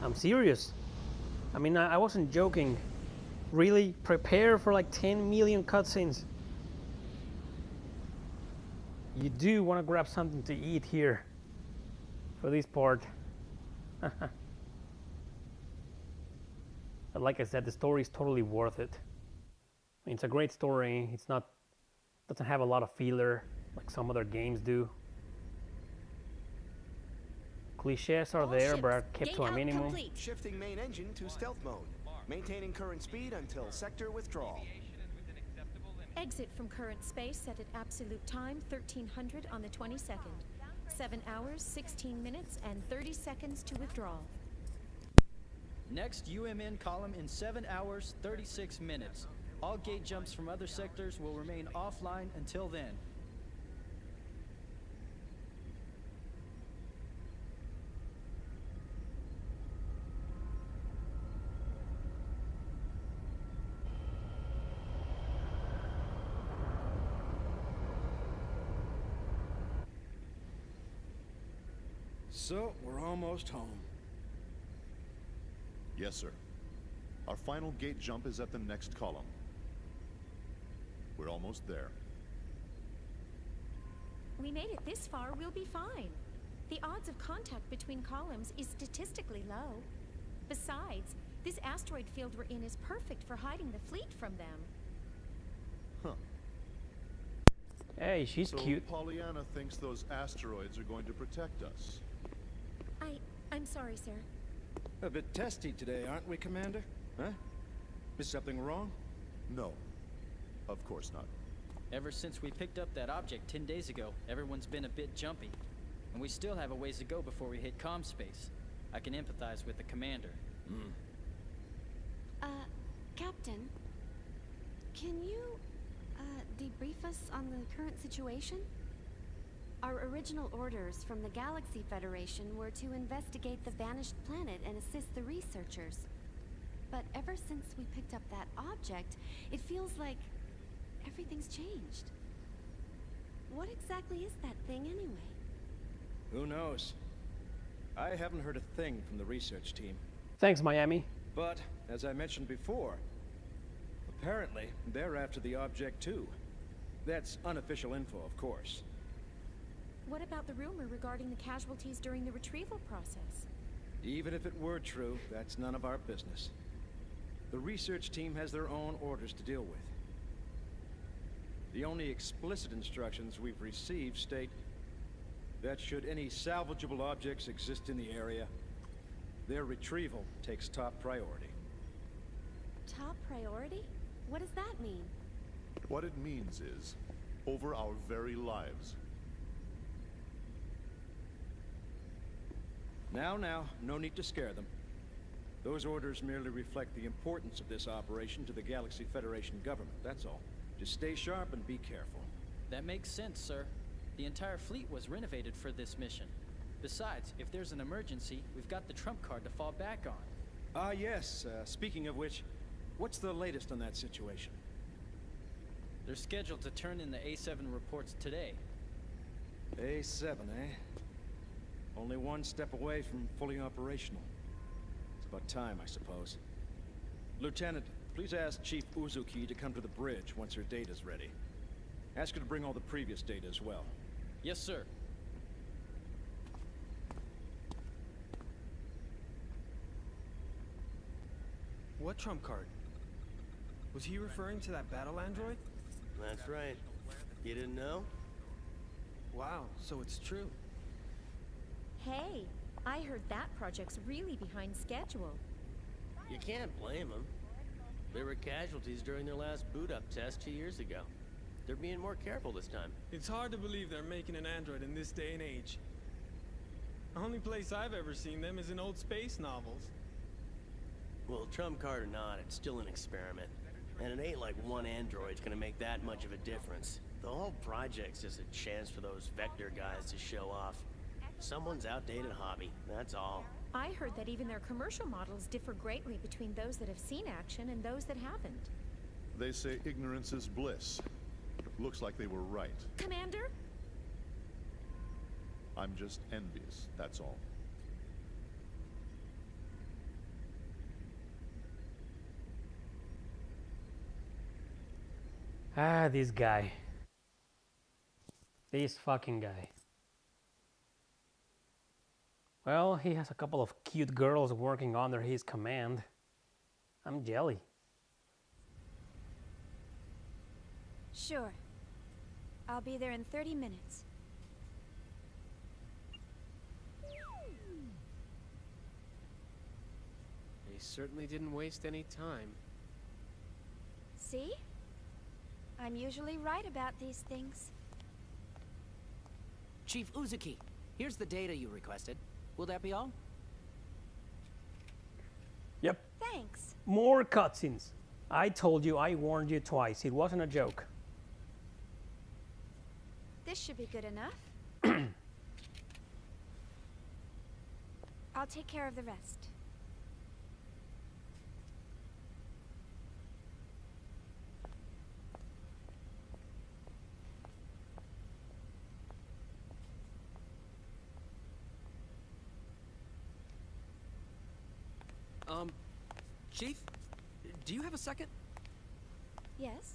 I'm serious. I mean, I wasn't joking. Really, prepare for like 10 million cutscenes. You do want to grab something to eat here for this part. But like I said, the story is totally worth it. I mean, it's a great story. It's not, doesn't have a lot of filler like some other games do. Cliches are there, but are kept to a minimum. Shifting main engine to stealth mode. Maintaining current speed until sector withdrawal. Exit from current space set at absolute time 1300 on the 22nd. 7 hours, 16 minutes, and 30 seconds to withdraw. Next UMN column in 7 hours, 36 minutes. All gate jumps from other sectors will remain offline until then. So, we're almost home. Yes, sir. Our final gate jump is at the next column. We're almost there. We made it this far, we'll be fine. The odds of contact between columns is statistically low. Besides, this asteroid field we're in is perfect for hiding the fleet from them. Huh. Hey, she's cute. Pollyanna thinks those asteroids are going to protect us. I'm sorry, sir. A bit testy today, aren't we, Commander? Huh? Is something wrong? No. Of course not. Ever since we picked up that object 10 days ago, everyone's been a bit jumpy. And we still have a ways to go before we hit comm space. I can empathize with the commander. Captain, can you, debrief us on the current situation? Our original orders from the Galaxy Federation were to investigate the vanished planet and assist the researchers. But ever since we picked up that object, it feels like everything's changed. What exactly is that thing anyway? Who knows? I haven't heard a thing from the research team. Thanks, Miami. But, as I mentioned before, apparently they're after the object too. That's unofficial info, of course. What about the rumor regarding the casualties during the retrieval process? Even if it were true, that's none of our business. The research team has their own orders to deal with. The only explicit instructions we've received state that should any salvageable objects exist in the area, their retrieval takes top priority. Top priority? What does that mean? What it means is, over our very lives. Now, no need to scare them. Those orders merely reflect the importance of this operation to the Galaxy Federation government, that's all. Just stay sharp and be careful. That makes sense, sir. The entire fleet was renovated for this mission. Besides, if there's an emergency, we've got the trump card to fall back on. Yes. Speaking of which, what's the latest on that situation? They're scheduled to turn in the A7 reports today. A7, eh? Only one step away from fully operational. It's about time, I suppose. Lieutenant, please ask Chief Uzuki to come to the bridge once her data's ready. Ask her to bring all the previous data as well. Yes, sir. What trump card? Was he referring to that battle android? That's right. You didn't know? Wow, so it's true. Hey, I heard that project's really behind schedule. You can't blame them. They were casualties during their last boot-up test 2 years ago. They're being more careful this time. It's hard to believe they're making an android in this day and age. The only place I've ever seen them is in old space novels. Well, trump card or not, it's still an experiment. And it ain't like one android's gonna make that much of a difference. The whole project's just a chance for those Vector guys to show off. Someone's outdated hobby, that's all. I heard that even their commercial models differ greatly between those that have seen action and those that haven't. They say ignorance is bliss. Looks like they were right. Commander? I'm just envious, that's all. Ah, this guy. This fucking guy. Well, he has a couple of cute girls working under his command. I'm jelly. Sure. I'll be there in 30 minutes. They certainly didn't waste any time. See? I'm usually right about these things. Chief Uzuki, here's the data you requested. Will that be all? Yep. Thanks. More cutscenes. I told you, I warned you twice. It wasn't a joke. This should be good enough. I'll take care of the rest. Chief, do you have a second? Yes?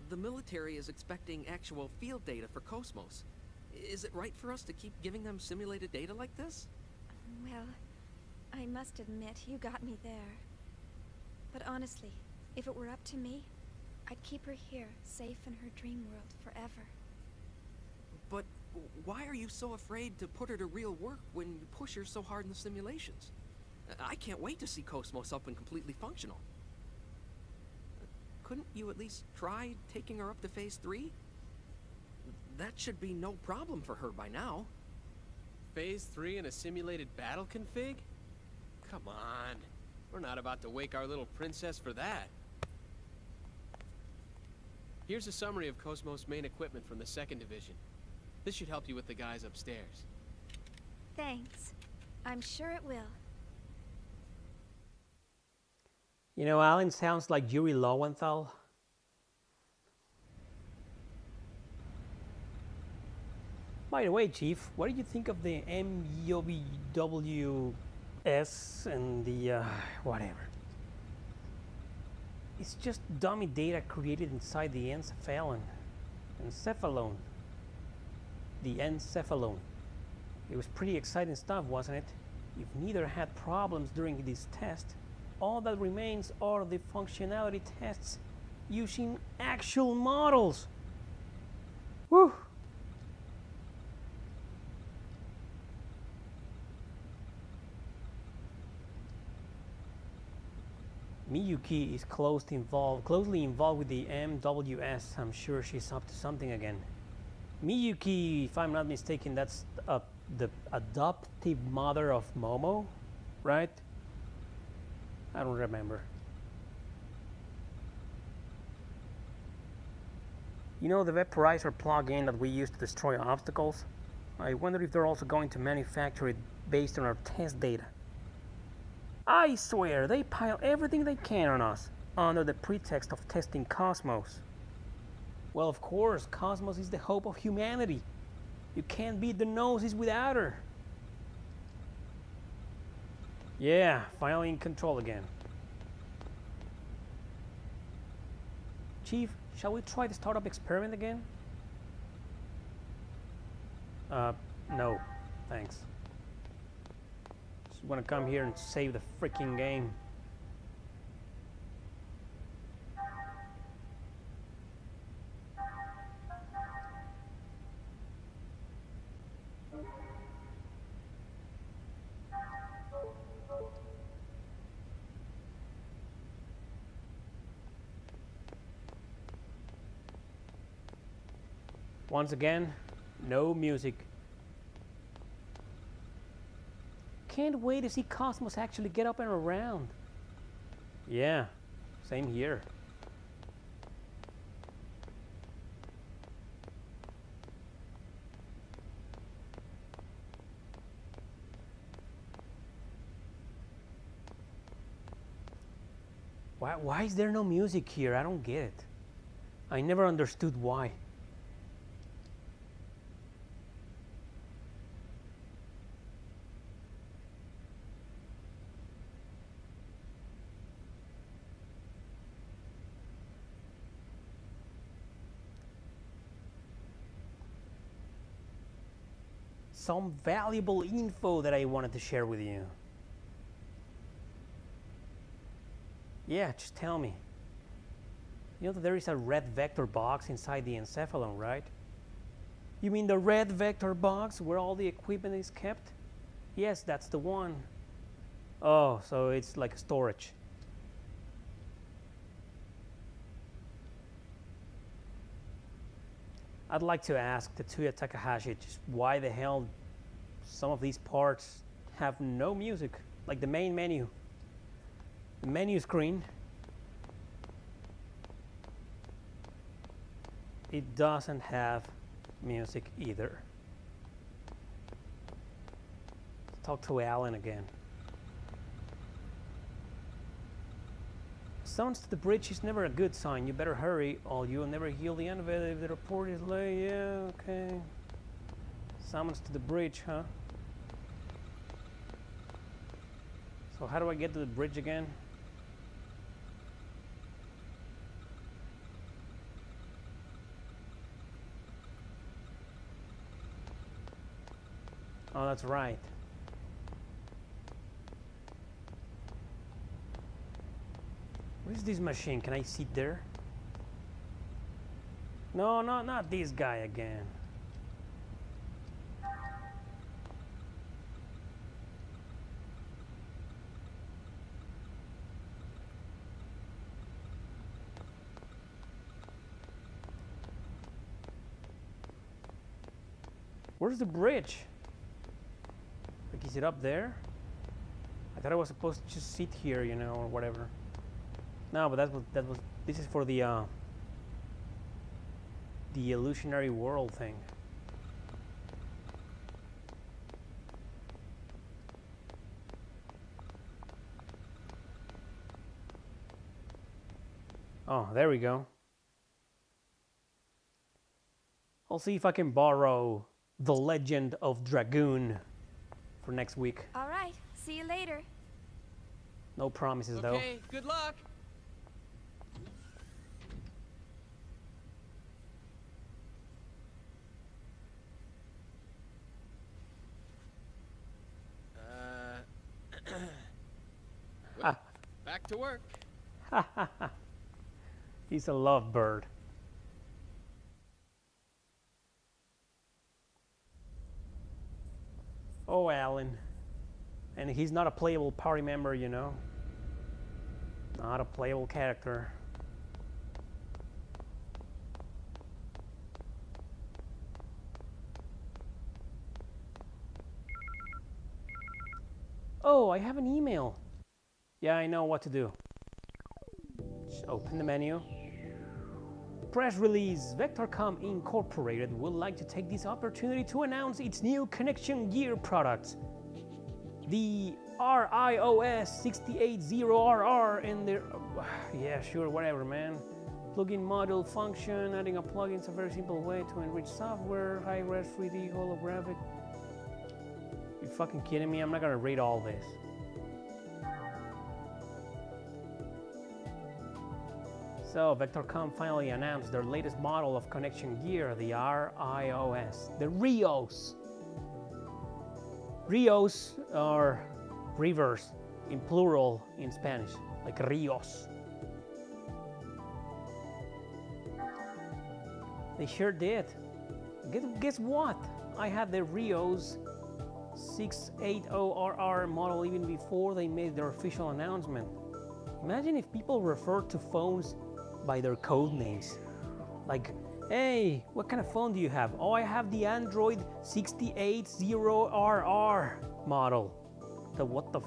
The military is expecting actual field data for Cosmos. Is it right for us to keep giving them simulated data like this? Well, I must admit, you got me there. But honestly, if it were up to me, I'd keep her here, safe in her dream world forever. But why are you so afraid to put her to real work when you push her so hard in the simulations? I can't wait to see Cosmos up and completely functional. Couldn't you at least try taking her up to Phase 3? That should be no problem for her by now. Phase 3 in a simulated battle config? Come on. We're not about to wake our little princess for that. Here's a summary of Cosmos main equipment from the 2nd Division. This should help you with the guys upstairs. Thanks. I'm sure it will. You know, Alan sounds like Yuri Lowenthal. By the way, Chief, what did you think of the MUBWS and the whatever? It's just dummy data created inside the encephalon. The encephalon. It was pretty exciting stuff, wasn't it? If neither had problems during this test, all that remains are the functionality tests using actual models. Whew! Miyuki is closely involved with the MWS. I'm sure she's up to something again. Miyuki, if I'm not mistaken, that's the adoptive mother of Momo, right? I don't remember. You know the vaporizer plug-in that we use to destroy obstacles? I wonder if they're also going to manufacture it based on our test data. I swear, they pile everything they can on us, under the pretext of testing Cosmos. Well, of course, Cosmos is the hope of humanity. You can't beat the Gnosis without her. Yeah, finally in control again. Chief, shall we try the startup experiment again? No, thanks. Just want to come here and save the freaking game. Once again, no music. Can't wait to see Cosmos actually get up and around. Yeah, same here. Why is there no music here? I don't get it. I never understood why. Some valuable info that I wanted to share with you. Yeah, just tell me. You know that there is a red vector box inside the encephalon, right? You mean the red vector box where all the equipment is kept? Yes, that's the one. Oh, so it's like storage. I'd like to ask Tetsuya Takahashi just why the hell some of these parts have no music, like the main menu. The menu screen, it doesn't have music either. Let's talk to Alan again. Sounds to the bridge is never a good sign. You better hurry, or you'll never heal the end of it if the report is late. Yeah, okay. Summons to the bridge, huh? So how do I get to the bridge again? Oh, that's right. What is this machine? Can I sit there? No, not this guy again. Where's the bridge? Like, is it up there? I thought I was supposed to just sit here, you know, or whatever. No, but this is for the illusionary world thing. Oh, there we go. I'll see if I can borrow The Legend of Dragoon for next week. All right, see you later. No promises, though. Okay, good luck. Well, back to work. He's a lovebird. Oh, Alan. And he's not a playable party member, you know. Not a playable character. Oh, I have an email. Yeah, I know what to do. Just open the menu. Press release. Vectorcom Incorporated would like to take this opportunity to announce its new connection gear products. The RIOS 680RR and their... yeah, sure, whatever, man. Plugin module function. Adding a plugin is a very simple way to enrich software. High-res 3D holographic. You fucking kidding me? I'm not gonna read all this. So, Vectorcom finally announced their latest model of connection gear, the RIOS, the RIOS. RIOS are rivers in plural in Spanish, like Rios. They sure did. Guess what? I had the Rios 680RR model even before they made their official announcement. Imagine if people referred to phones by their code names. Like, hey, what kind of phone do you have? Oh, I have the Android 680RR model. What the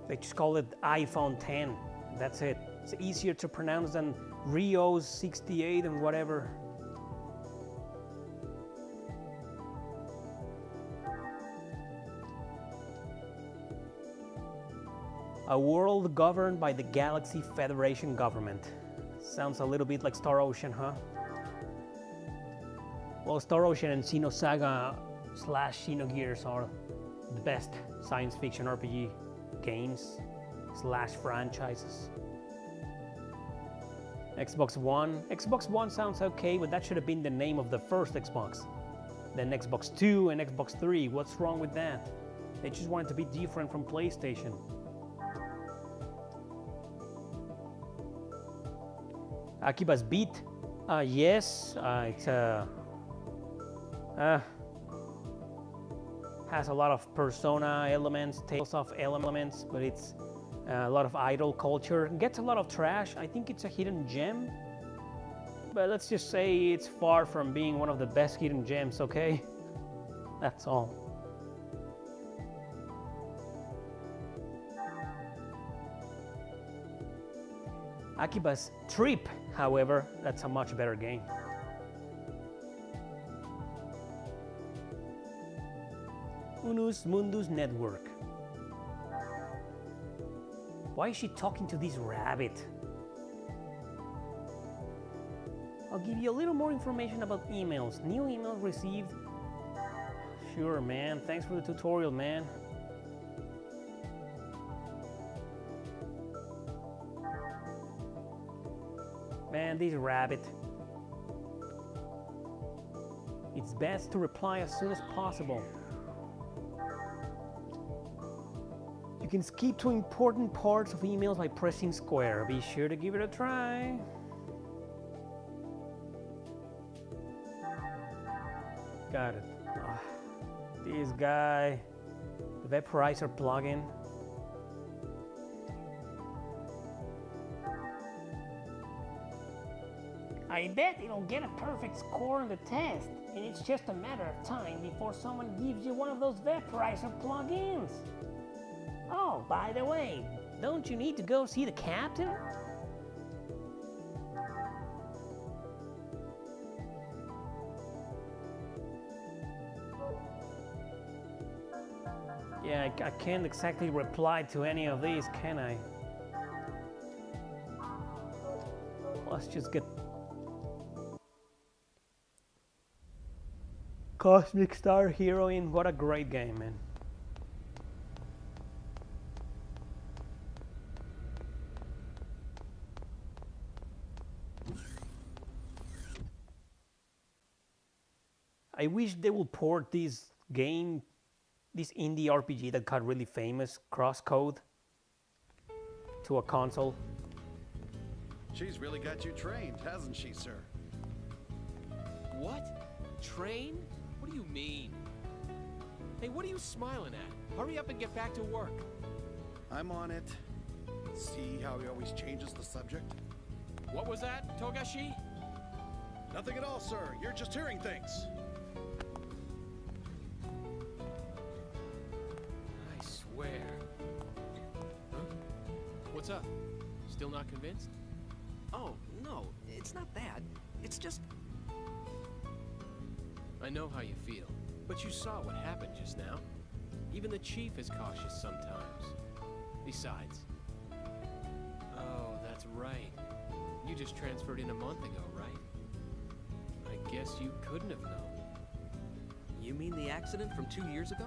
They just call it iPhone 10. That's it. It's easier to pronounce than Rios 68 and whatever. A world governed by the Galaxy Federation government. Sounds a little bit like Star Ocean, huh? Well, Star Ocean and Xenosaga / Xenogears are the best science fiction RPG games / franchises. Xbox One. Xbox One sounds okay, but that should have been the name of the first Xbox. Then Xbox 2 and Xbox 3. What's wrong with that? They just wanted to be different from PlayStation. Akiba's Beat, yes, it has a lot of Persona elements, Tales of elements, but it's a lot of idol culture. Gets a lot of trash. I think it's a hidden gem, but let's just say it's far from being one of the best hidden gems, okay? That's all. Akiba's Trip, however, that's a much better game. Unus Mundus Network. Why is she talking to this rabbit? I'll give you a little more information about emails. New emails received. Sure, man. Thanks for the tutorial, man. Man, this rabbit. It's best to reply as soon as possible. You can skip to important parts of emails by pressing square. Be sure to give it a try. Got it. This guy. The vaporizer plugin. I bet it'll get a perfect score on the test, and it's just a matter of time before someone gives you one of those vaporizer plugins. Oh, by the way, don't you need to go see the captain? Yeah, I can't exactly reply to any of these, can I? Let's just get Cosmic Star Heroine. What a great game, man. I wish they would port this game, this indie RPG that got really famous, Crosscode, to a console. She's really got you trained, hasn't she, sir? What? Train? What do you mean? Hey, what are you smiling at? Hurry up and get back to work. I'm on it. See how he always changes the subject? What was that, Togashi? Nothing at all, sir. You're just hearing things. I swear. Huh? What's up? Still not convinced? Oh, no, it's not that. It's just... I know how you feel, but you saw what happened just now. Even the chief is cautious sometimes. Besides... Oh, that's right. You just transferred in a month ago, right? I guess you couldn't have known. You mean the accident from 2 years ago?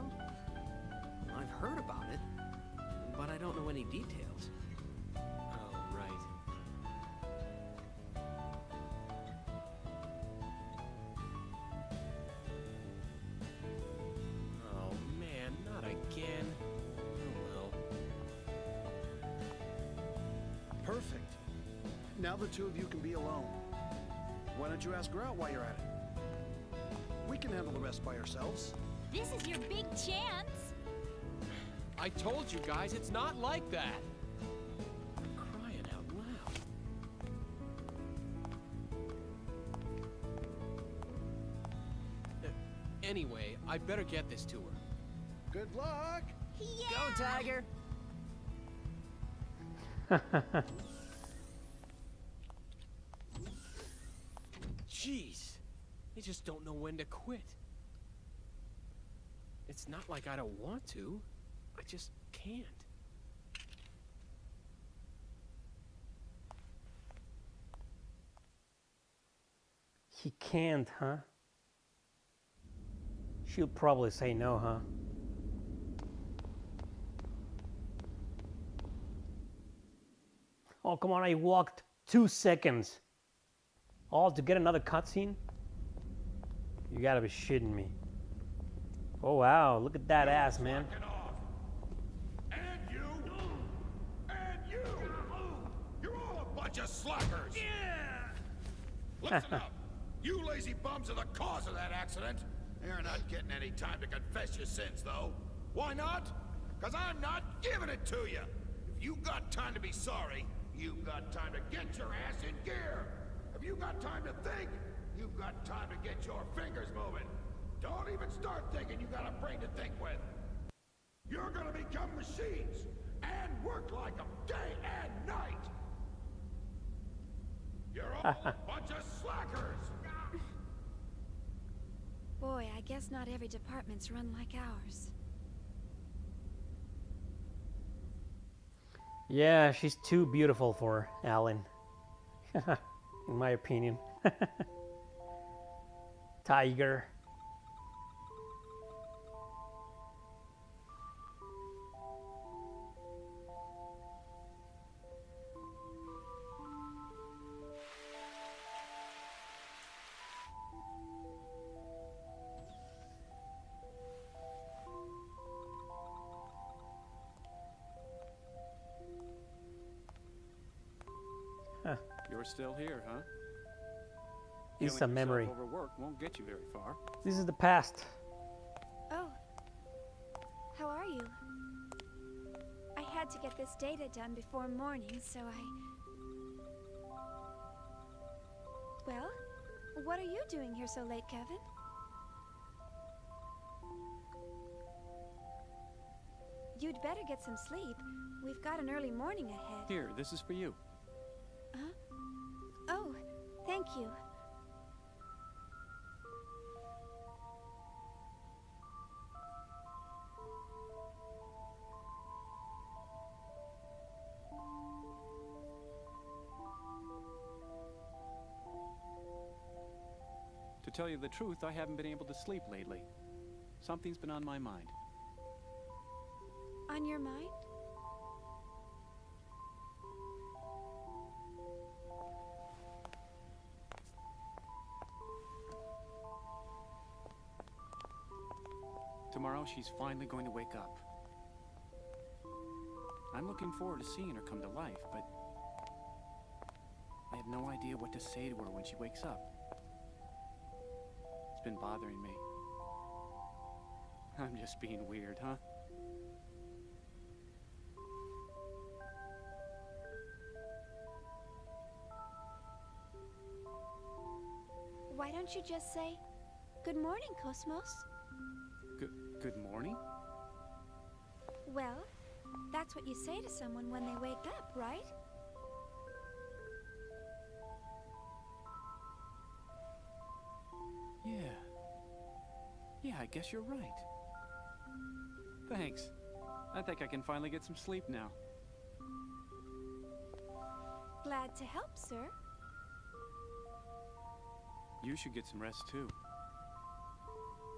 I've heard about it, but I don't know any details. Oh, right. Oh, man, not again. Oh, well. Perfect. Now the two of you can be alone. Why don't you ask her out while you're at it? We can handle the rest by ourselves. This is your big chance. I told you guys, it's not like that. Crying out loud. Anyway, I better get this to her. Good luck! Go, Tiger! Jeez, they just don't know when to quit. It's not like I don't want to. I just can't. He can't, huh? She'll probably say no, huh? Oh, come on, I walked 2 seconds. All to get another cutscene? You gotta be shitting me. Oh, wow, look at that ass, man. And you! And you! You're all a bunch of slackers! Yeah! Listen up! You lazy bums are the cause of that accident! You're not getting any time to confess your sins, though. Why not? Because I'm not giving it to you! If you got time to be sorry, you've got time to get your ass in gear! If you got time to think, you've got time to get your fingers moving! Don't even start thinking you got a brain to think with! You're gonna become machines, and work like them day and night! You're all a bunch of slackers! Boy, I guess not every department's run like ours. Yeah, she's too beautiful for Alan. In my opinion. Tiger. You're still here, huh? This is a memory. Overwork won't get you very far. This is the past. Oh. How are you? I had to get this data done before morning, so Well, what are you doing here so late, Kevin? You'd better get some sleep. We've got an early morning ahead. Here, this is for you. Huh? Oh, thank you. To tell you the truth, I haven't been able to sleep lately. Something's been on my mind. On your mind? Tomorrow, she's finally going to wake up. I'm looking forward to seeing her come to life, but I have no idea what to say to her when she wakes up. It's been bothering me. I'm just being weird, huh? don't you just say, "Good morning, Cosmos"? Good morning? Well, that's what you say to someone when they wake up, right? Yeah, I guess you're right. Thanks. I think I can finally get some sleep now. Glad to help, sir. You should get some rest too.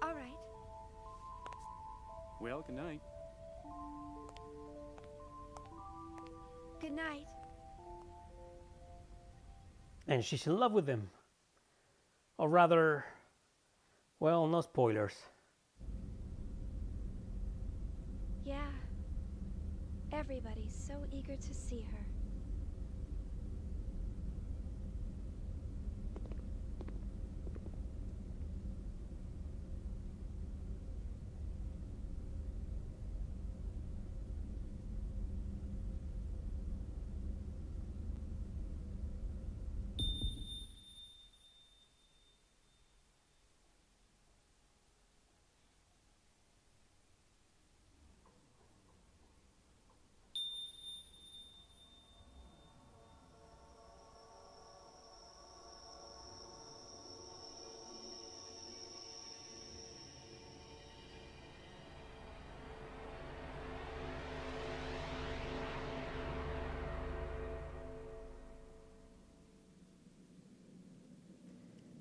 All right. Well, good night. Good night. And she's in love with him. Or rather, well, no spoilers. Yeah. Everybody's so eager to see her.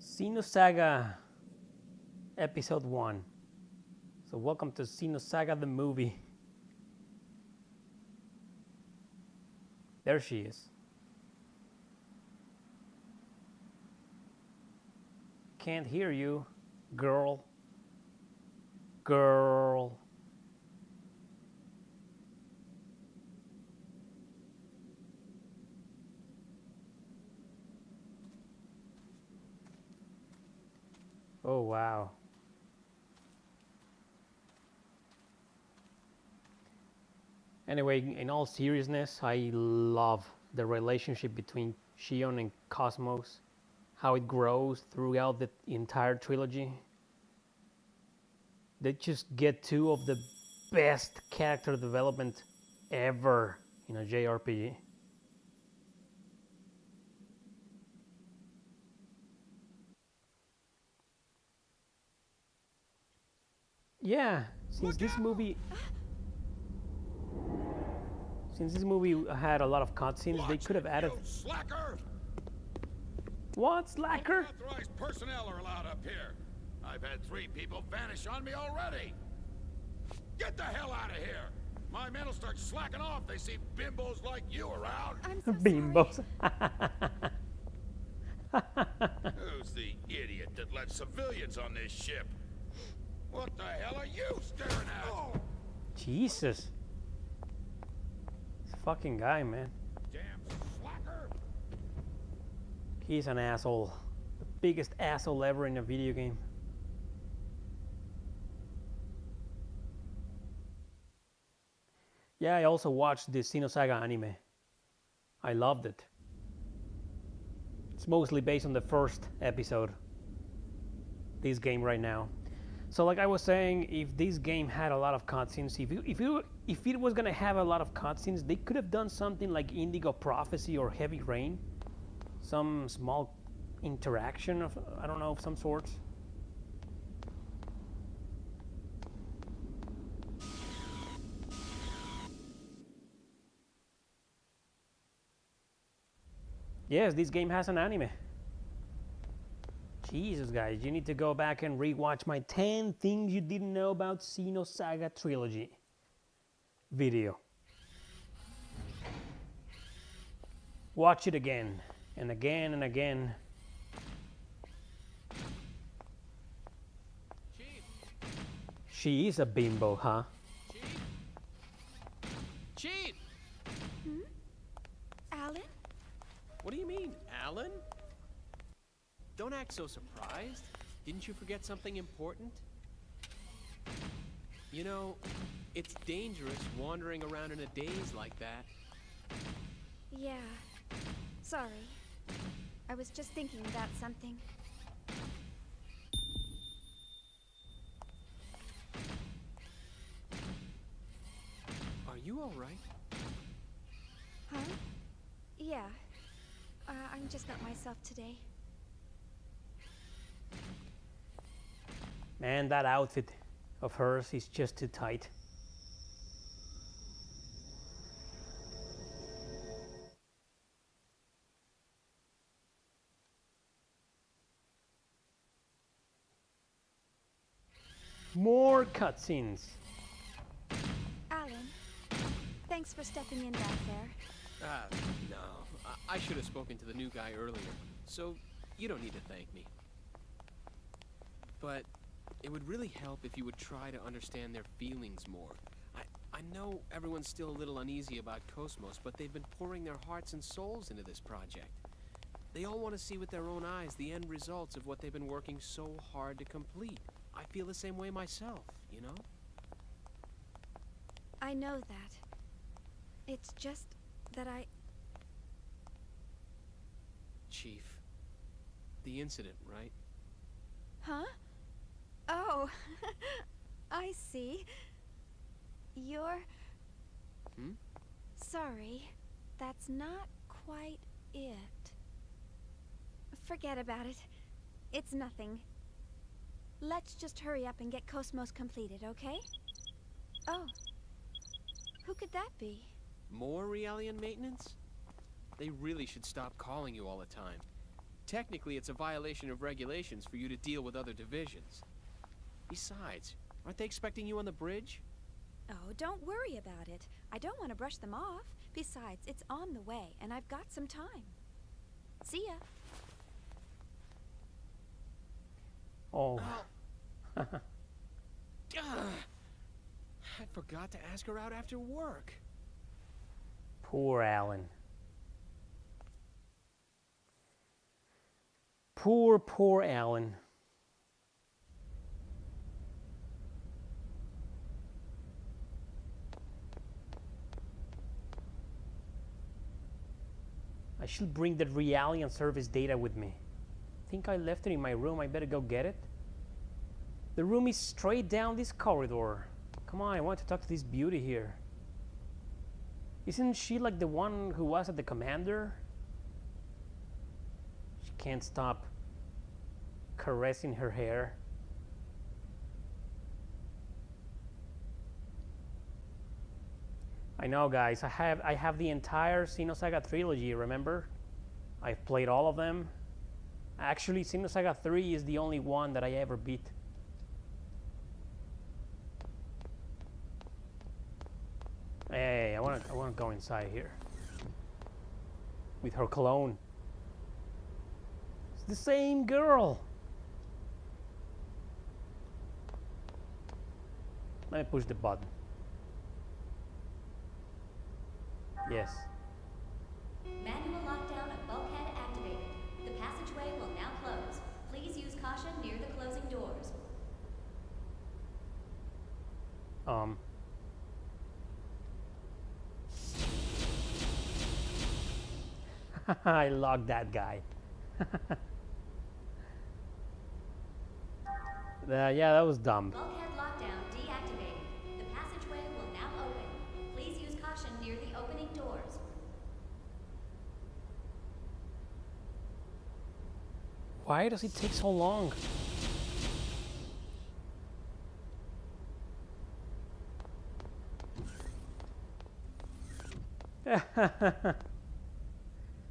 Xenosaga Episode 1. So welcome to Xenosaga the movie. There she is. Can't hear you, girl. Girl. Oh, wow. Anyway, in all seriousness, I love the relationship between Shion and Cosmos, how it grows throughout the entire trilogy. They just get two of the best character development ever in a JRPG. Yeah, since this movie had a lot of cutscenes, they could have added. Slacker! What, slacker? Unauthorized personnel are allowed up here. I've had 3 people vanish on me already. Get the hell out of here! My men will start slacking off. They see bimbos like you around. I'm so Bimbos. Who's the idiot that let civilians on this ship? What the hell are you staring at? Oh. Jesus. This fucking guy, man. Damn slacker! He's an asshole. The biggest asshole ever in a video game. Yeah, I also watched the Xenosaga anime. I loved it. It's mostly based on the first episode. This game right now. So like I was saying, if this game had a lot of cutscenes, if it was gonna have a lot of cutscenes, they could have done something like Indigo Prophecy or Heavy Rain. Some small interaction of, I don't know, of some sorts. Yes, this game has an anime. Jesus, guys, you need to go back and rewatch my 10 things you didn't know about Xenosaga Trilogy video. Watch it again, and again, and again. Chief. She is a bimbo, huh? Chief! Hmm? Alan? What do you mean, Alan? Don't act so surprised. Didn't you forget something important? You know, it's dangerous wandering around in a daze like that. Yeah. Sorry. I was just thinking about something. all right? Huh? Yeah. I'm just not myself today. Man, that outfit of hers is just too tight. More cutscenes. Alan, thanks for stepping in back there. No. I should have spoken to the new guy earlier, so you don't need to thank me. But it would really help if you would try to understand their feelings more. I know everyone's still a little uneasy about Cosmos, but they've been pouring their hearts and souls into this project. They all want to see with their own eyes the end results of what they've been working so hard to complete. I feel the same way myself, you know? I know that. It's just that Chief, the incident, right? Huh? Oh, I see. You're... Sorry, that's not quite it. Forget about it. It's nothing. Let's just hurry up and get Cosmos completed, okay? Oh. Who could that be? More Realian maintenance? They really should stop calling you all the time. Technically, it's a violation of regulations for you to deal with other divisions. Besides, aren't they expecting you on the bridge? Oh, don't worry about it. I don't want to brush them off. Besides, it's on the way, and I've got some time. See ya. Oh. I forgot to ask her out after work. Poor Alan. Poor Alan. I should bring the Realian service data with me. I think I left it in my room. I better go get it. The room is straight down this corridor. Come on, I want to talk to this beauty here. Isn't she like the one who was at the commander? She can't stop caressing her hair. I know, guys. I have the entire Xenosaga trilogy, remember? I've played all of them. Actually, Xenosaga 3 is the only one that I ever beat. Hey, I want to go inside here. With her cologne. It's the same girl. Let me push the button. Yes. Manual lockdown of bulkhead activated. The passageway will now close. Please use caution near the closing doors. I logged that guy. Yeah, that was dumb. Bulkhead lockdown deactivated. The passageway will now open. Please use caution near the opening doors. Why does it take so long?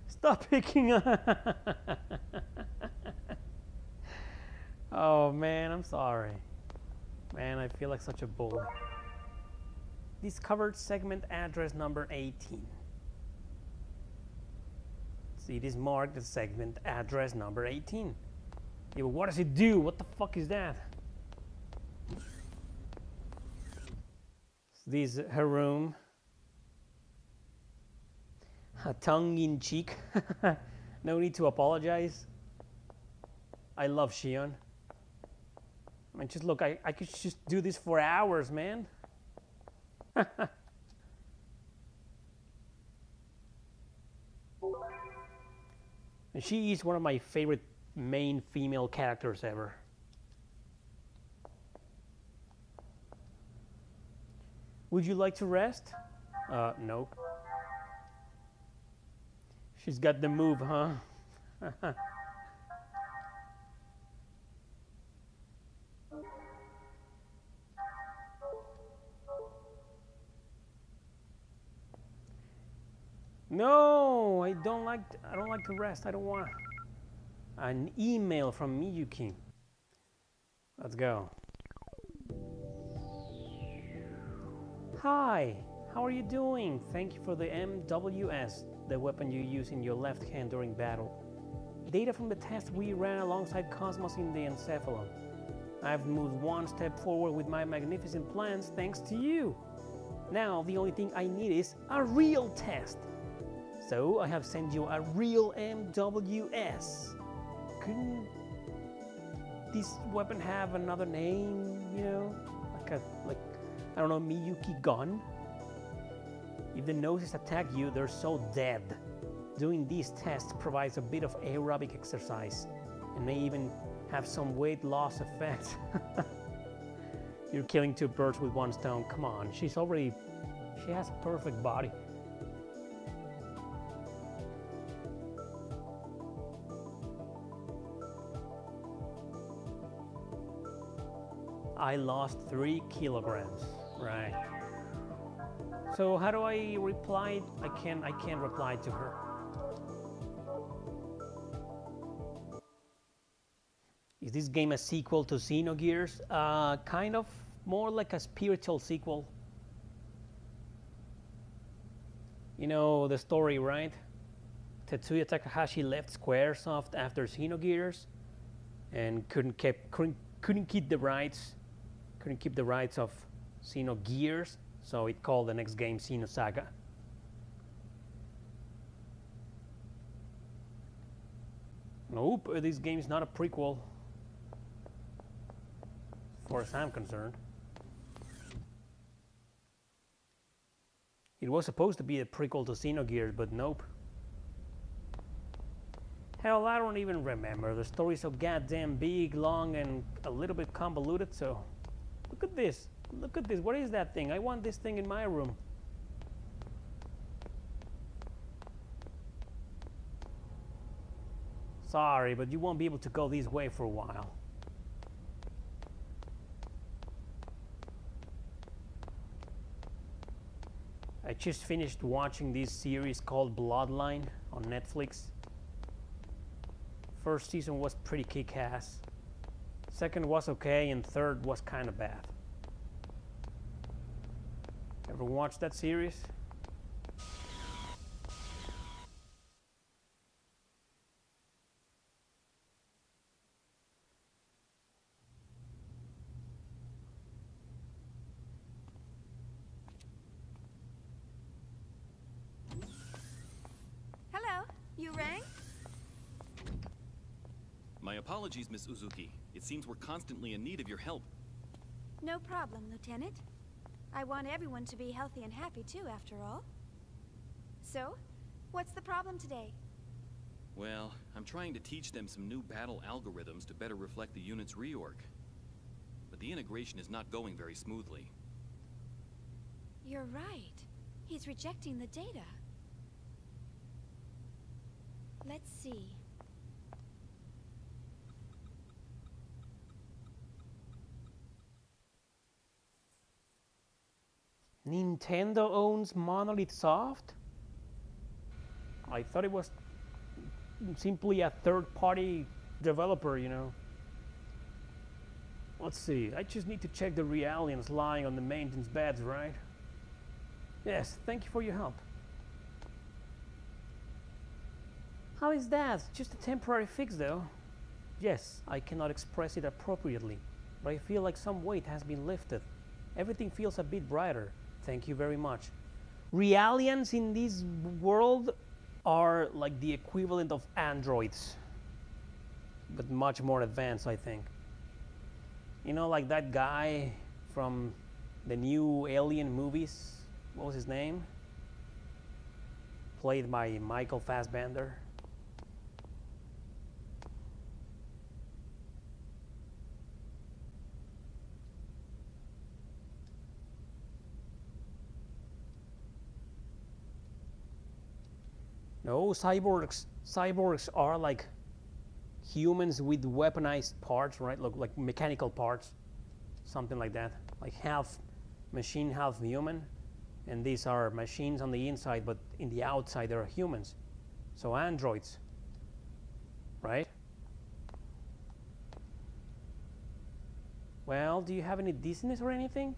Stop picking up. Oh man, I'm sorry. Man, I feel like such a bull. Discovered segment address number 18. See, it is marked as segment address number 18. Yeah, but what does it do? What the fuck is that? This is her room. Tongue-in-cheek. No need to apologize. I love Shion. I mean, just look, I could just do this for hours, man. And she is one of my favorite main female characters ever. Would you like to rest? No. She's got the move, huh? No, I don't like to rest. I don't want an email from Miyuki. Let's go. Hi, how are you doing? Thank you for the MWS, the weapon you use in your left hand during battle. Data from the test we ran alongside Cosmos in the Encephalon. I've moved one step forward with my magnificent plans thanks to you. Now the only thing I need is a real test. So I have sent you a real MWS. Couldn't this weapon have another name, you know? Like I don't know, Miyuki gun? If the noses attack you, they're so dead. Doing these tests provides a bit of aerobic exercise and may even have some weight loss effect. You're killing two birds with one stone. Come on, she has a perfect body. I lost 3 kilograms. Right. So how do I reply? I can't reply to her. Is this game a sequel to Xenogears? Kind of, more like a spiritual sequel. You know the story, right? Tetsuya Takahashi left Squaresoft after Xenogears and couldn't keep the rights of Xenogears, so it called the next game Xenosaga. Nope, this game is not a prequel, as far as I'm concerned. It was supposed to be a prequel to Xenogears, but nope. Hell, I don't even remember. The story's so goddamn big, long, and a little bit convoluted, so... Look at this. Look at this. What is that thing? I want this thing in my room. Sorry, but you won't be able to go this way for a while. I just finished watching this series called Bloodline on Netflix. First season was pretty kick-ass. Second was okay, and third was kind of bad. Ever watched that series? Hello, you rang? My apologies, Miss Uzuki. It seems we're constantly in need of your help. No problem, Lieutenant. I want everyone to be healthy and happy too, after all. So, what's the problem today? Well, I'm trying to teach them some new battle algorithms to better reflect the unit's reorg. But the integration is not going very smoothly. You're right. He's rejecting the data. Let's see. Nintendo owns Monolith Soft? I thought it was simply a third-party developer, you know. Let's see, I just need to check the Realians lying on the maintenance beds, right? Yes, thank you for your help. How is that? Just a temporary fix, though. Yes, I cannot express it appropriately, but I feel like some weight has been lifted. Everything feels a bit brighter. Thank you very much. Realians in this world are like the equivalent of androids, but much more advanced, I think. You know, like that guy from the new Alien movies, what was his name? Played by Michael Fassbender. No, cyborgs. Cyborgs are like humans with weaponized parts, right? Look, like mechanical parts, something like that. Like half machine, half human. And these are machines on the inside, but in the outside there are humans. So androids, right? Well, do you have any dizziness or anything?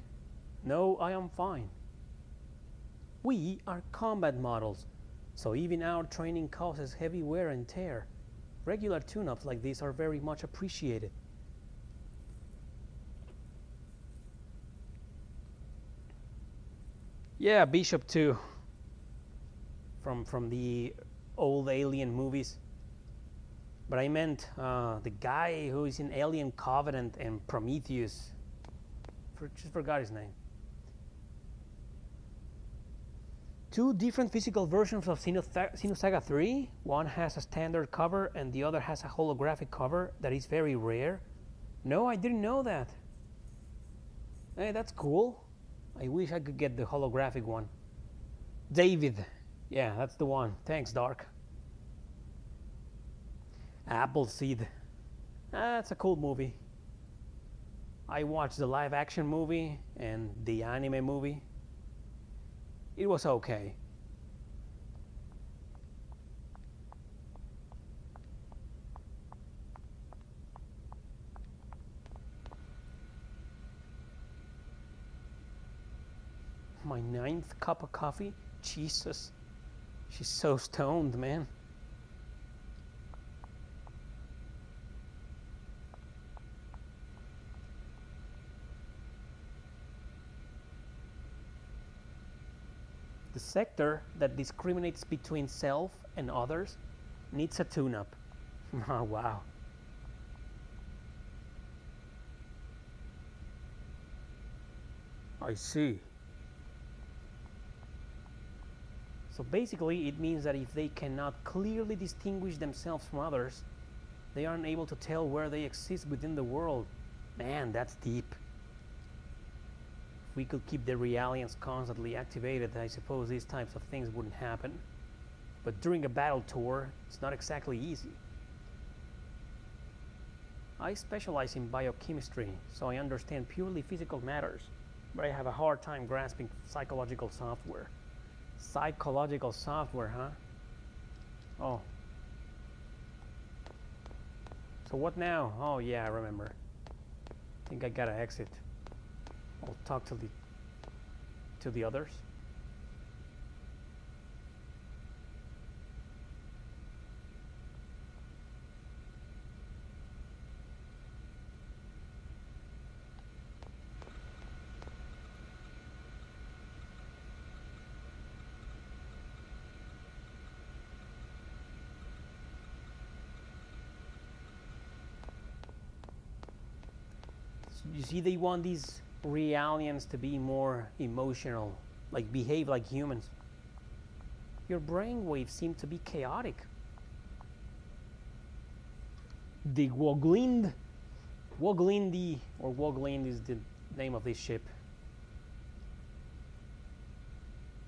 No, I am fine. We are combat models, so even our training causes heavy wear and tear. Regular tune-ups like these are very much appreciated. Yeah, Bishop too. From the old Alien movies. But I meant the guy who is in Alien Covenant and Prometheus. Just forgot his name. Two different physical versions of Xenosaga 3. One has a standard cover and the other has a holographic cover that is very rare. No, I didn't know that. Hey, that's cool. I wish I could get the holographic one. David. Yeah, that's the one. Thanks, Dark. Appleseed. That's a cool movie. I watched the live action movie and the anime movie. It was okay. My 9th cup of coffee? Jesus. She's so stoned, man. The sector that discriminates between self and others needs a tune-up. Oh, wow. I see. So basically it means that if they cannot clearly distinguish themselves from others, they aren't able to tell where they exist within the world. Man, that's deep. If we could keep the realians constantly activated, I suppose these types of things wouldn't happen. But during a battle tour, it's not exactly easy. I specialize in biochemistry, so I understand purely physical matters, but I have a hard time grasping psychological software. Psychological software, huh? Oh. So what now? Oh yeah, I remember. I think I gotta exit. I'll talk to the others. You see, they want these realians to be more emotional, like behave like humans. Your brainwaves seem to be chaotic. The Woglind is the name of this ship.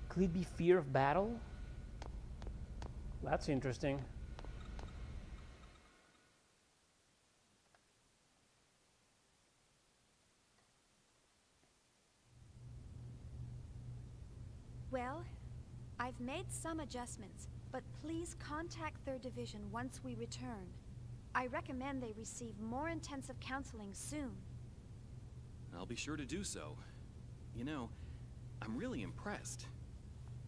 Could it be fear of battle? That's interesting. Well, I've made some adjustments, but please contact 3rd Division once we return. I recommend they receive more intensive counseling soon. I'll be sure to do so. You know, I'm really impressed.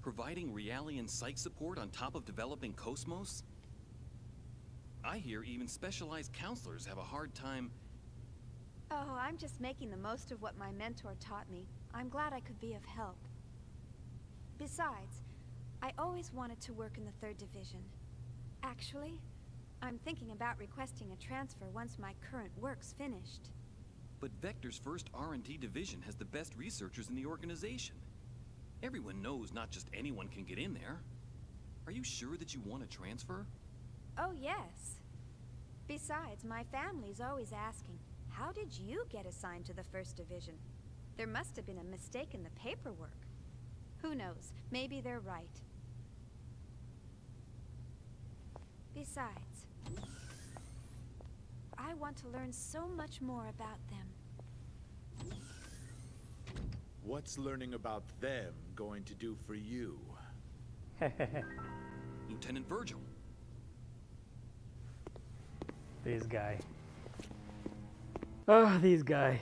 Providing Realian psych support on top of developing Cosmos? I hear even specialized counselors have a hard time... Oh, I'm just making the most of what my mentor taught me. I'm glad I could be of help. Besides, I always wanted to work in the 3rd Division. Actually, I'm thinking about requesting a transfer once my current work's finished. But Vector's first R&D division has the best researchers in the organization. Everyone knows not just anyone can get in there. Are you sure that you want to transfer? Oh, yes. Besides, my family's always asking, how did you get assigned to the 1st Division? There must have been a mistake in the paperwork. Who knows? Maybe they're right. Besides, I want to learn so much more about them. What's learning about them going to do for you? Lieutenant Virgil. This guy. Oh, this guy.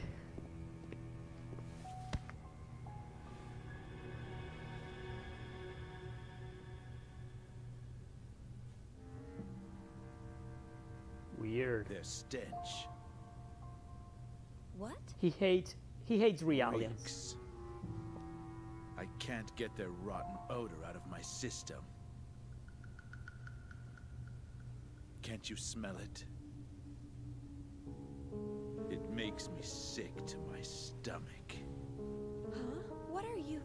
Weird. Their stench. What? He hates Realians. Reeks. I can't get their rotten odor out of my system. Can't you smell it? It makes me sick to my stomach. Huh? What are you?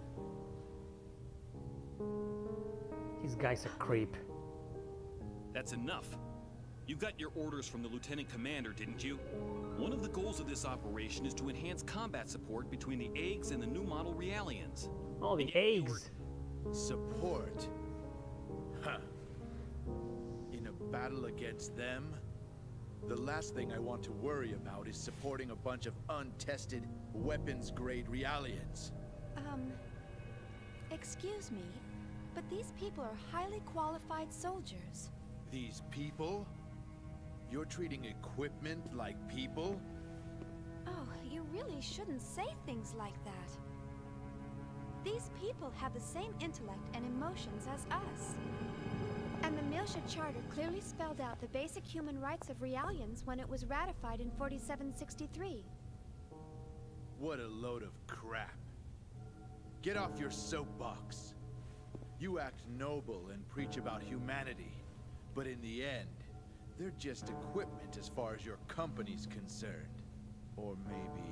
This guy's a creep. That's enough. You got your orders from the Lieutenant Commander, didn't you? One of the goals of this operation is to enhance combat support between the eggs and the new model Realians. Oh, the eggs. Support? Huh. In a battle against them? The last thing I want to worry about is supporting a bunch of untested, weapons-grade Realians. Excuse me, but these people are highly qualified soldiers. These people? You're treating equipment like people? Oh, you really shouldn't say things like that. These people have the same intellect and emotions as us. And the Miltia Charter clearly spelled out the basic human rights of Realians when it was ratified in 4763. What a load of crap. Get off your soapbox. You act noble and preach about humanity, but in the end, they're just equipment as far as your company's concerned. Or maybe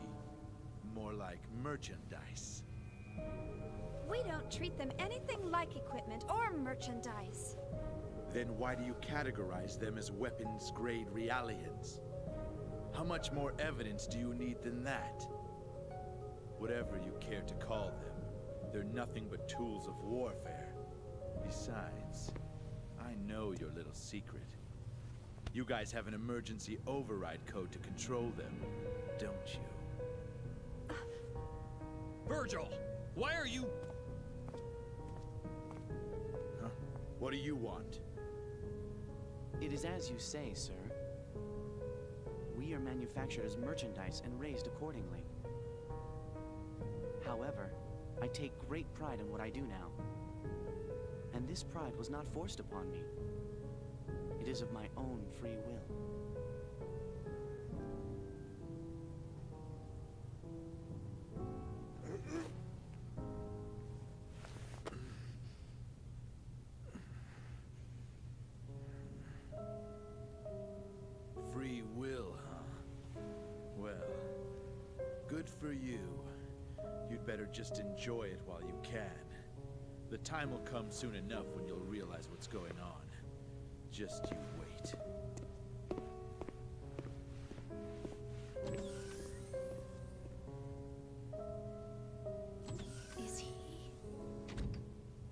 more like merchandise. We don't treat them anything like equipment or merchandise. Then why do you categorize them as weapons-grade Realians? How much more evidence do you need than that? Whatever you care to call them, they're nothing but tools of warfare. Besides, I know your little secret. You guys have an emergency override code to control them, don't you? Virgil, why are you... Huh? What do you want? It is as you say, sir. We are manufactured as merchandise and raised accordingly. However, I take great pride in what I do now. And this pride was not forced upon me. It is of my own free will. Free will, huh? Well, good for you. You'd better just enjoy it while you can. The time will come soon enough when you'll realize what's going on. Just you wait. Is he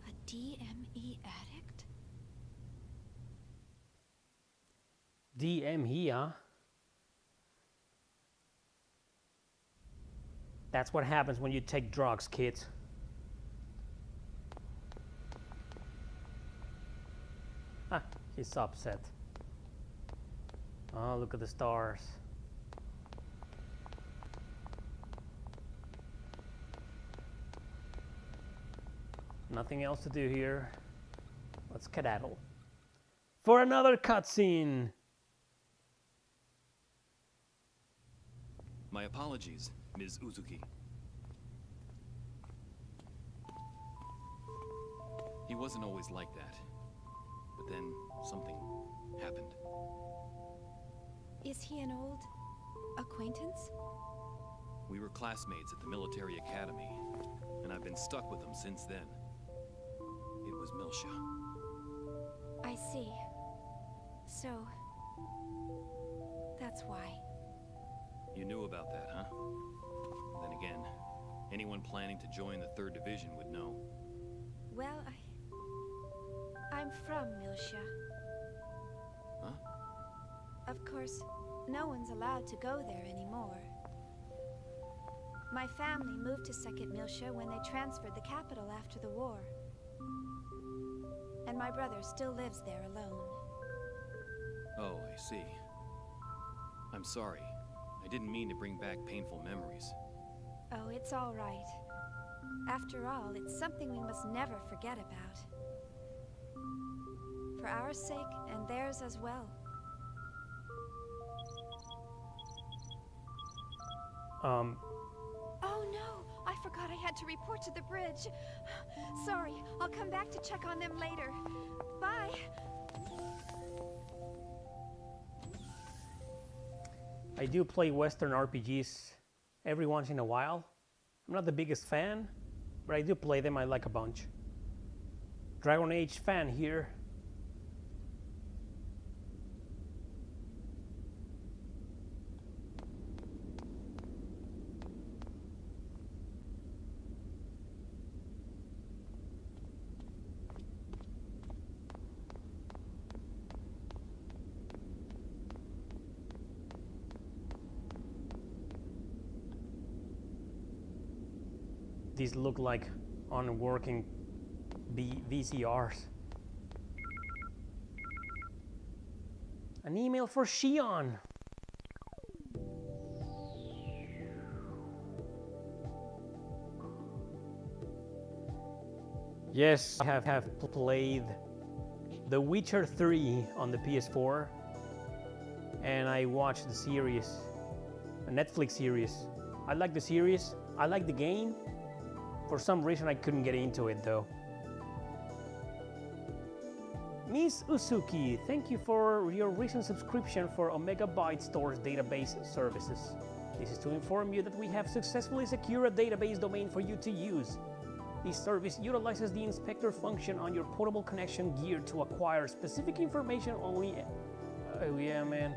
a DME addict? DME, huh? That's what happens when you take drugs, kids. Ah, he's upset. Oh, look at the stars. Nothing else to do here. Let's skedaddle. For another cutscene! My apologies, Ms. Uzuki. He wasn't always like that. But then something happened. Is he an old acquaintance? We were classmates at the military academy, and I've been stuck with him since then. It was Miltia. I see. So, that's why. You knew about that, huh? Then again, anyone planning to join the 3rd Division would know. Well, I'm from Miltia. course, no one's allowed to go there anymore. My family moved to Second Miltia when they transferred the capital after the war. And my brother still lives there alone. Oh, I see. I'm sorry. I didn't mean to bring back painful memories. Oh, it's all right. After all, it's something we must never forget about. For our sake and theirs as well. Oh no! I forgot I had to report to the bridge. Sorry, I'll come back to check on them later. Bye! I do play Western RPGs every once in a while. I'm not the biggest fan, but I do play them. I like a bunch. Dragon Age fan here. These look like unworking VCRs. An email for Shion. Yes, I have played The Witcher 3 on the PS4, and I watched the series, a Netflix series. I like the series, I like the game. For some reason I couldn't get into it though. Miss Usuki, thank you for your recent subscription for Omega Byte Store's database services. This is to inform you that we have successfully secured a database domain for you to use. This service utilizes the inspector function on your portable connection gear to acquire specific information only. Oh yeah, man.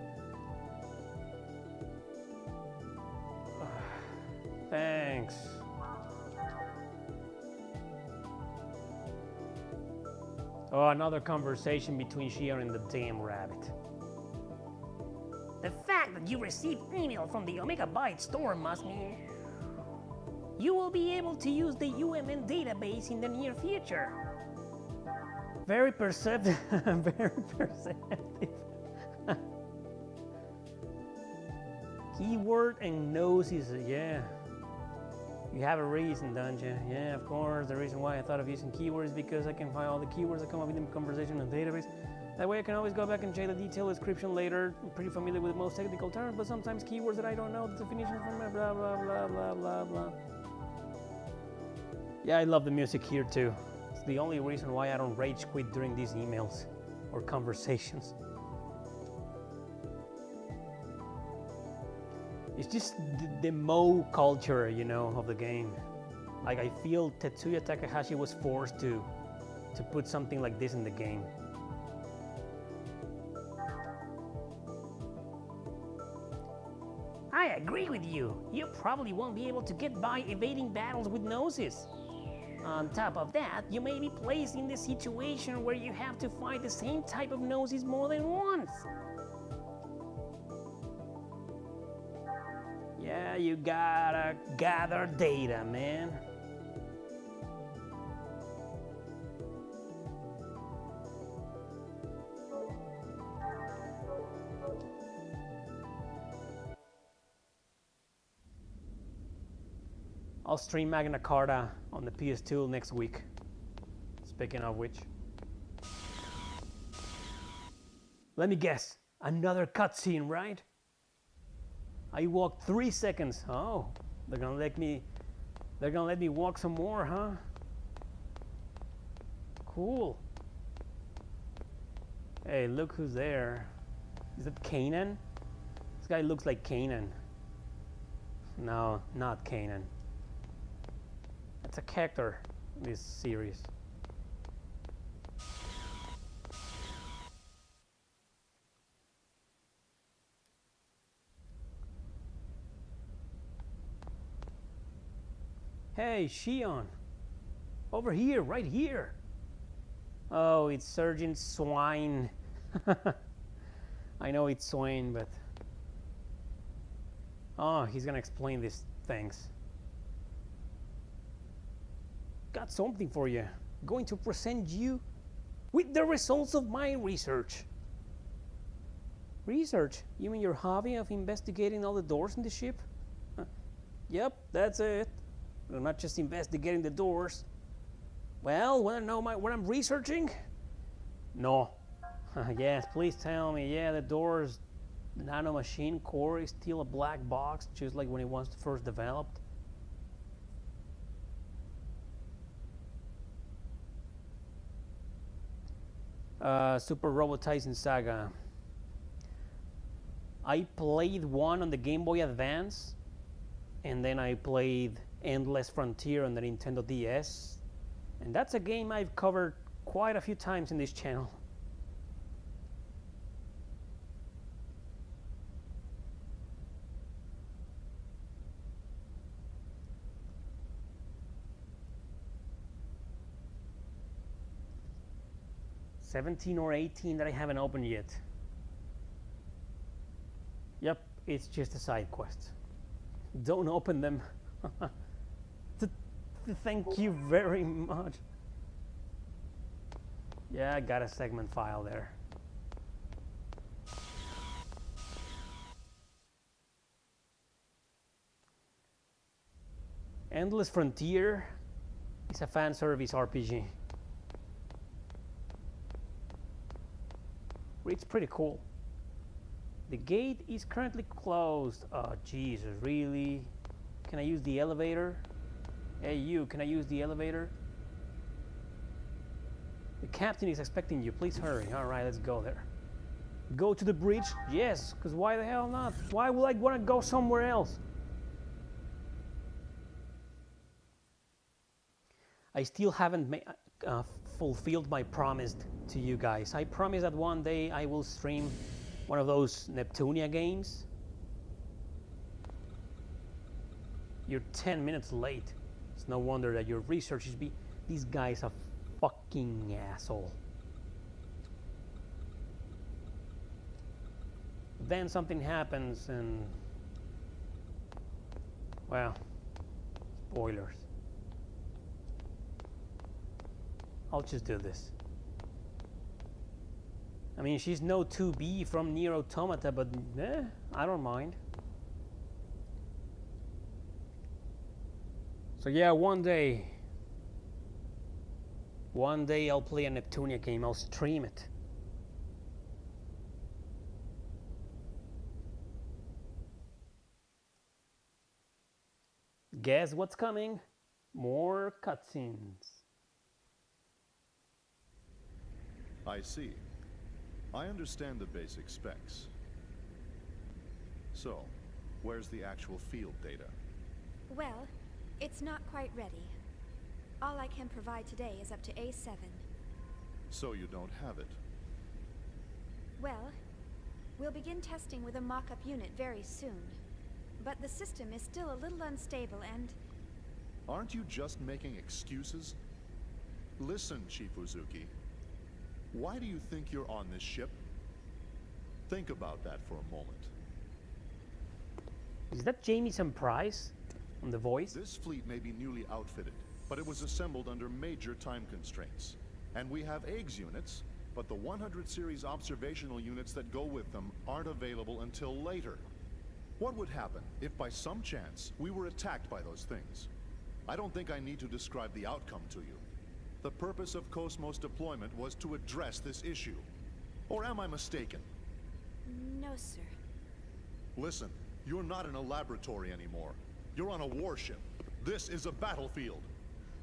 Thanks. Oh, another conversation between Shion and the damn rabbit. The fact that you received email from the Omega Byte store must mean you will be able to use the UMN database in the near future. Very perceptive. Very perceptive. Keyword and noses, yeah. You have a reason, don't you? Yeah, of course. The reason why I thought of using keywords is because I can find all the keywords that come up in the conversation in the database. That way I can always go back and check the detailed description later. I'm pretty familiar with most technical terms, but sometimes keywords that I don't know the definition from blah, blah, blah, blah, blah, blah. Yeah, I love the music here too. It's the only reason why I don't rage quit during these emails or conversations. It's just the Mo culture, you know, of the game. Like, I feel Tetsuya Takahashi was forced to put something like this in the game. I agree with you. You probably won't be able to get by evading battles with noses. On top of that, you may be placed in the situation where you have to fight the same type of noses more than once. Yeah, you gotta gather data, man. I'll stream Magna Carta on the PS2 next week. Speaking of which. Let me guess, another cutscene, right? I walked 3 seconds. Oh, they're gonna let me walk some more, huh? Cool. Hey, look who's there. Is that Kanan? This guy looks like Kanan. No, not Kanan. That's a character in this series. Hey, Shion. Over here, right here. Oh, it's Sergeant Swine. I know it's Swain, but... Oh, he's gonna explain these things. Got something for you. Going to present you with the results of my research. Research? You mean your hobby of investigating all the doors in the ship? Huh. Yep, that's it. I'm not just investigating the doors. Well, wanna know what I'm researching? No. Yes, please tell me. Yeah, the doors, the nanomachine core is still a black box, just like when it was first developed. Super Robotized Xenosaga. I played one on the Game Boy Advance, and then I played Endless Frontier on the Nintendo DS, and that's a game I've covered quite a few times in this channel. $17 or $18 that I haven't opened yet. Yep, it's just a side quest. Don't open them. Thank you very much. Yeah, I got a segment file there. Endless Frontier is a fan service RPG. It's pretty cool. The gate is currently closed. Oh, Jesus, really? Can I use the elevator? Hey, you, can I use the elevator? The captain is expecting you. Please hurry. All right, let's go there. Go to the bridge? Yes, because why the hell not? Why would I want to go somewhere else? I still haven't fulfilled my promise to you guys. I promise that one day I will stream one of those Neptunia games. You're 10 minutes late. It's no wonder that your research is these guys are fucking asshole. Then something happens and... well, spoilers. I'll just do this. I mean, she's no 2B from Nier Automata, but I don't mind. So yeah, one day I'll play a Neptunia game, I'll stream it. Guess what's coming? More cutscenes. I see. I understand the basic specs. So, where's the actual field data? Well, it's not quite ready. All I can provide today is up to A7. So you don't have it? Well, we'll begin testing with a mock-up unit very soon. But the system is still a little unstable and... Aren't you just making excuses? Listen, Chief Uzuki. Why do you think you're on this ship? Think about that for a moment. Is that Jamieson Price on The Voice? This fleet may be newly outfitted, but it was assembled under major time constraints. And we have eggs units, but the 100 series observational units that go with them aren't available until later. What would happen if by some chance we were attacked by those things? I don't think I need to describe the outcome to you. The purpose of Cosmos deployment was to address this issue. Or am I mistaken? No, sir. Listen, you're not in a laboratory anymore. You're on a warship. This is a battlefield.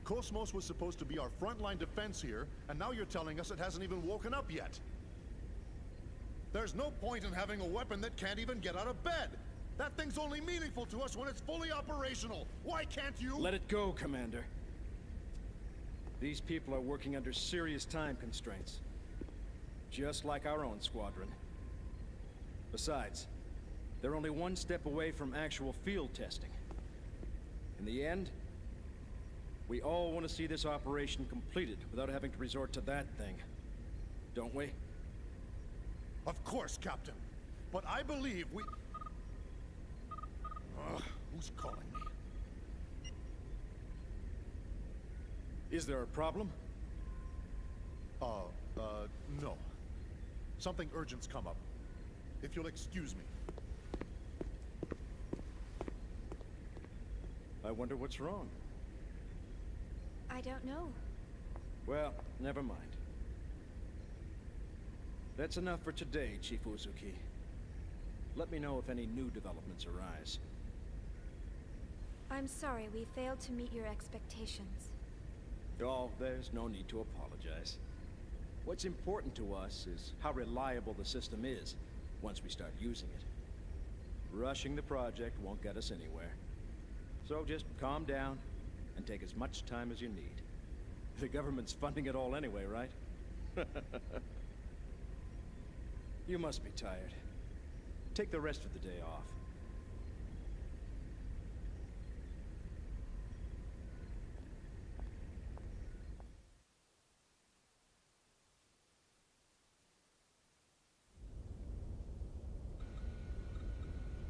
Cosmos was supposed to be our frontline defense here, and now you're telling us it hasn't even woken up yet. There's no point in having a weapon that can't even get out of bed. That thing's only meaningful to us when it's fully operational. Why can't you— Let it go, Commander. These people are working under serious time constraints. Just like our own squadron. Besides, they're only one step away from actual field testing. In the end, we all want to see this operation completed without having to resort to that thing. Don't we? Of course, Captain. but I believe we... who's calling me? Is there a problem? No. Something urgent's come up. If you'll excuse me. I wonder what's wrong. I don't know. Well, never mind. That's enough for today, Chief Uzuki. Let me know if any new developments arise. I'm sorry we failed to meet your expectations. Oh, there's no need to apologize. What's important to us is how reliable the system is once we start using it. Rushing the project won't get us anywhere. So just calm down and take as much time as you need. The government's funding it all anyway, right? You must be tired. Take the rest of the day off.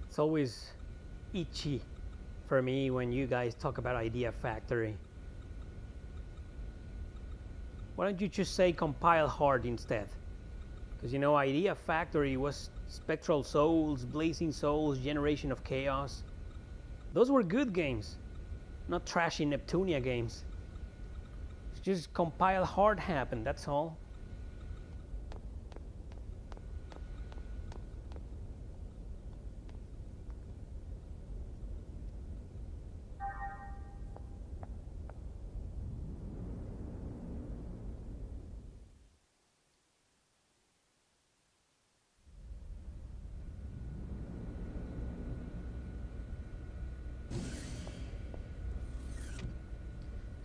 It's always itchy for me when you guys talk about Idea Factory. Why don't you just say Compile Hard instead? Because you know, Idea Factory was Spectral Souls, Blazing Souls, Generation of Chaos. Those were good games, not trashy Neptunia games. It's just Compile Hard happened, that's all.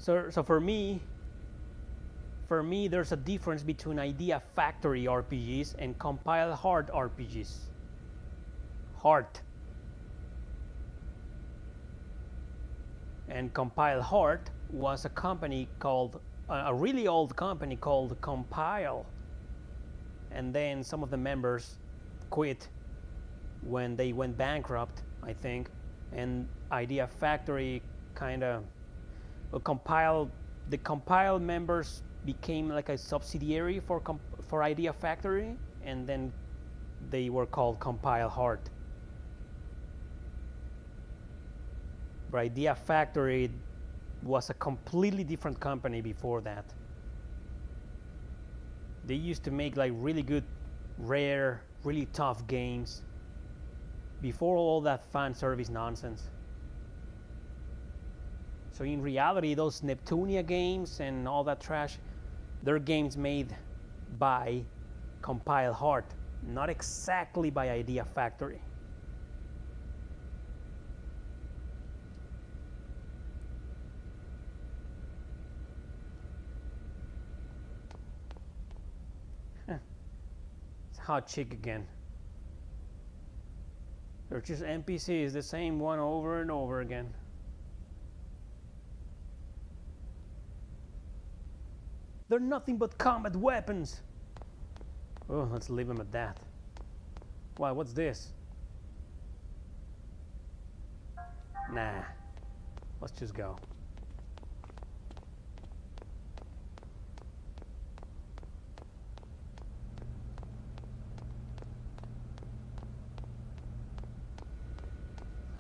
So for me, there's a difference between Idea Factory RPGs and Compile Hard RPGs. Hard. And Compile Hard was a company called, a really old company called Compile. And then some of the members quit when they went bankrupt, I think. And Idea Factory kind of... Well, the Compile members became like a subsidiary for Idea Factory, and then they were called Compile Hard. But Idea Factory was a completely different company before that. They used to make like really good, rare, really tough games before all that fan service nonsense. So in reality, those Neptunia games and all that trash, they're games made by Compile Hard, not exactly by Idea Factory. It's Hot Chick again. They're just NPCs, the same one over and over again. They're nothing but combat weapons. Oh, let's leave them at that. Why, what's this? Nah. Let's just go.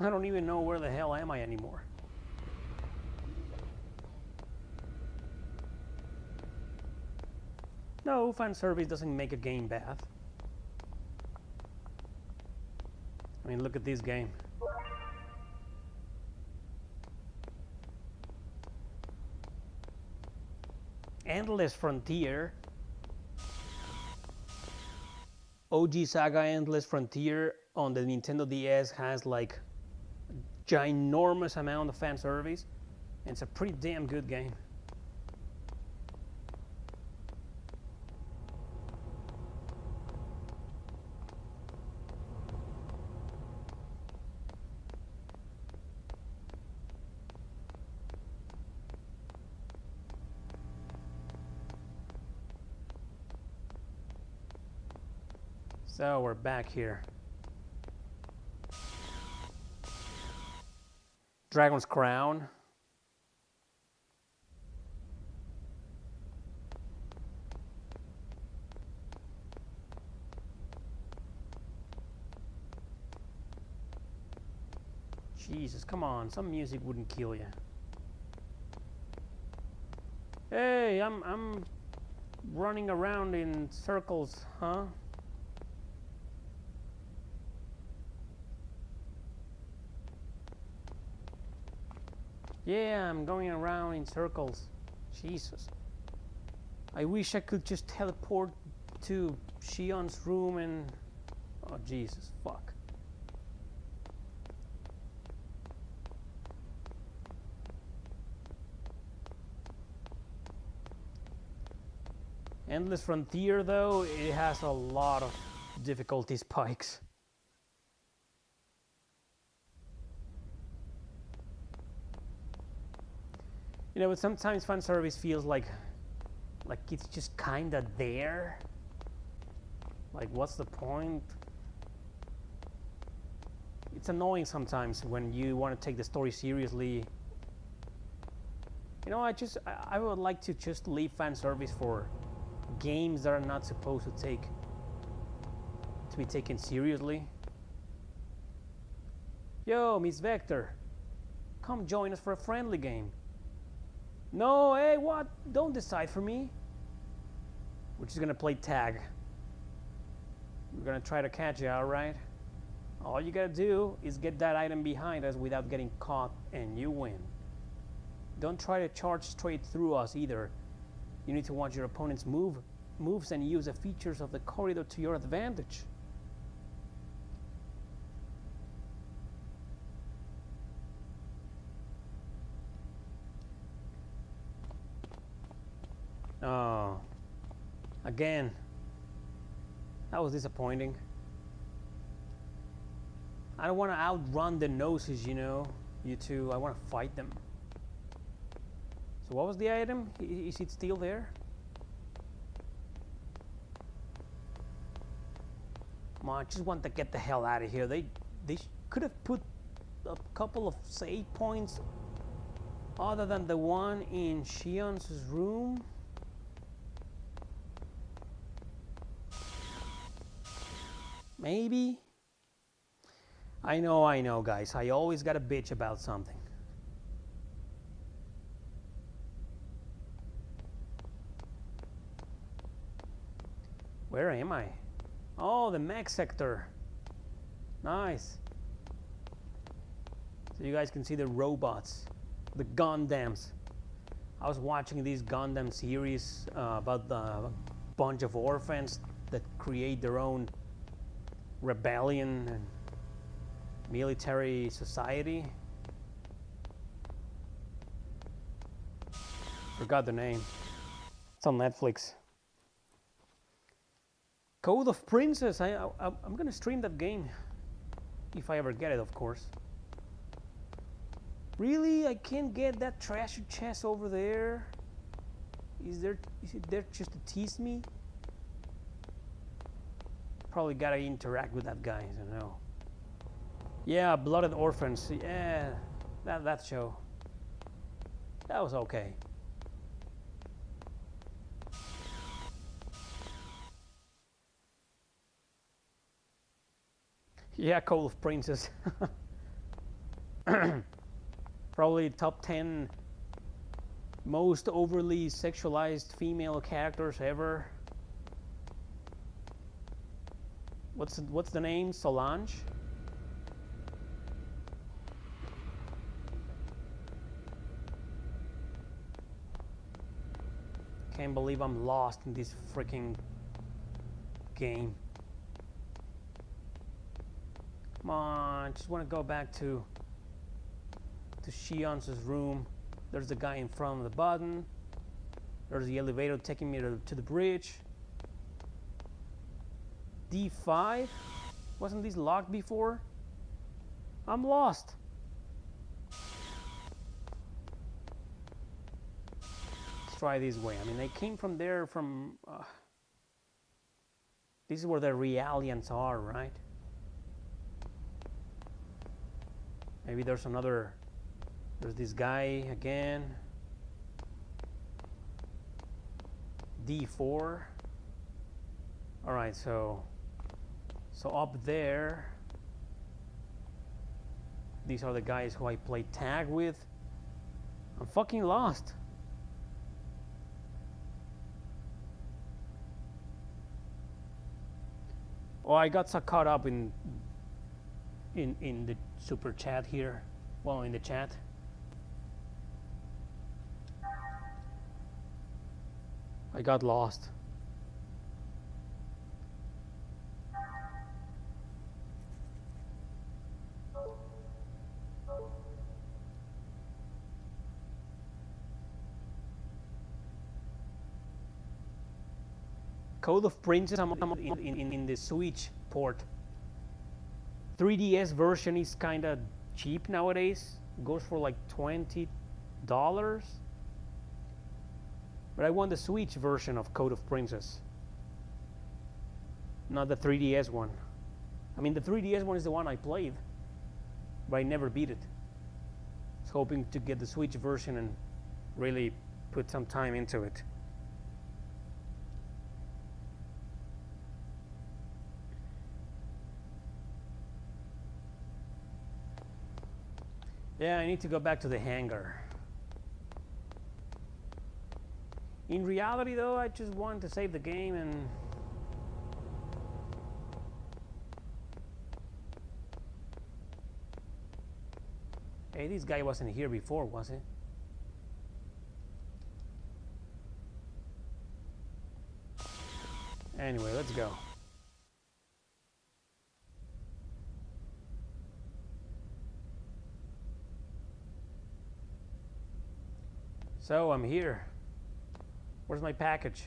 I don't even know where the hell am I anymore. No, fan service doesn't make a game bad. I mean, look at this game. Endless Frontier. OG Saga Endless Frontier on the Nintendo DS has like a ginormous amount of fan service. And it's a pretty damn good game. So we're back here. Dragon's Crown. Jesus, come on, some music wouldn't kill you. Hey, I'm running around in circles, huh? Yeah, I'm going around in circles. Jesus. I wish I could just teleport to Shion's room and... Oh, Jesus, fuck. Endless Frontier, though, it has a lot of difficulty spikes. You know, but sometimes fan service feels like it's just kinda there. Like, what's the point? It's annoying sometimes when you want to take the story seriously. You know, I would like to just leave fan service for games that are not supposed to be taken seriously. Yo, Miss Vector, come join us for a friendly game. No, hey, what? Don't decide for me. We're just gonna play tag. We're gonna try to catch you, alright? All you gotta do is get that item behind us without getting caught, and you win. Don't try to charge straight through us either. You need to watch your opponent's moves and use the features of the corridor to your advantage. Oh, again. That was disappointing. I don't want to outrun the noses, you know, you two. I want to fight them. So what was the item? Is it still there? Come on, I just want to get the hell out of here. They could have put a couple of save points other than the one in Shion's room. Maybe? I know, guys. I always gotta bitch about something. Where am I? Oh, the mech sector. Nice. So you guys can see the robots, the Gundams. I was watching this Gundam series about the bunch of orphans that create their own rebellion and military society. Forgot the name. It's on Netflix. Code of Princess. I'm gonna stream that game if I ever get it, of course. Really? I can't get that treasure chest over there? Is it there just to tease me? Probably gotta interact with that guy, I don't know. Yeah, Blooded Orphans. Yeah, that show. That was okay. Yeah, Call of Princess. Probably top 10 most overly sexualized female characters ever. What's the name? Solange? Can't believe I'm lost in this freaking game. Come on, just want to go back to Shion's room. There's the guy in front of the button. There's the elevator taking me to the bridge. D5? Wasn't this locked before? I'm lost. Let's try this way. I mean, they came from there from... this is where the Realians are, right? Maybe there's another There's this guy again. D4. All right, so up there, these are the guys who I play tag with. I'm fucking lost. Oh, I got so caught up in the super chat here. Well, in the chat. I got lost. Code of Princess in the Switch port. 3DS version is kind of cheap nowadays. Goes for like $20. But I want the Switch version of Code of Princess. Not the 3DS one. I mean, the 3DS one is the one I played, but I never beat it. I was hoping to get the Switch version and really put some time into it. Yeah, I need to go back to the hangar. In reality, though, I just wanted to save the game and... Hey, this guy wasn't here before, was he? Anyway, let's go. So, I'm here. Where's my package?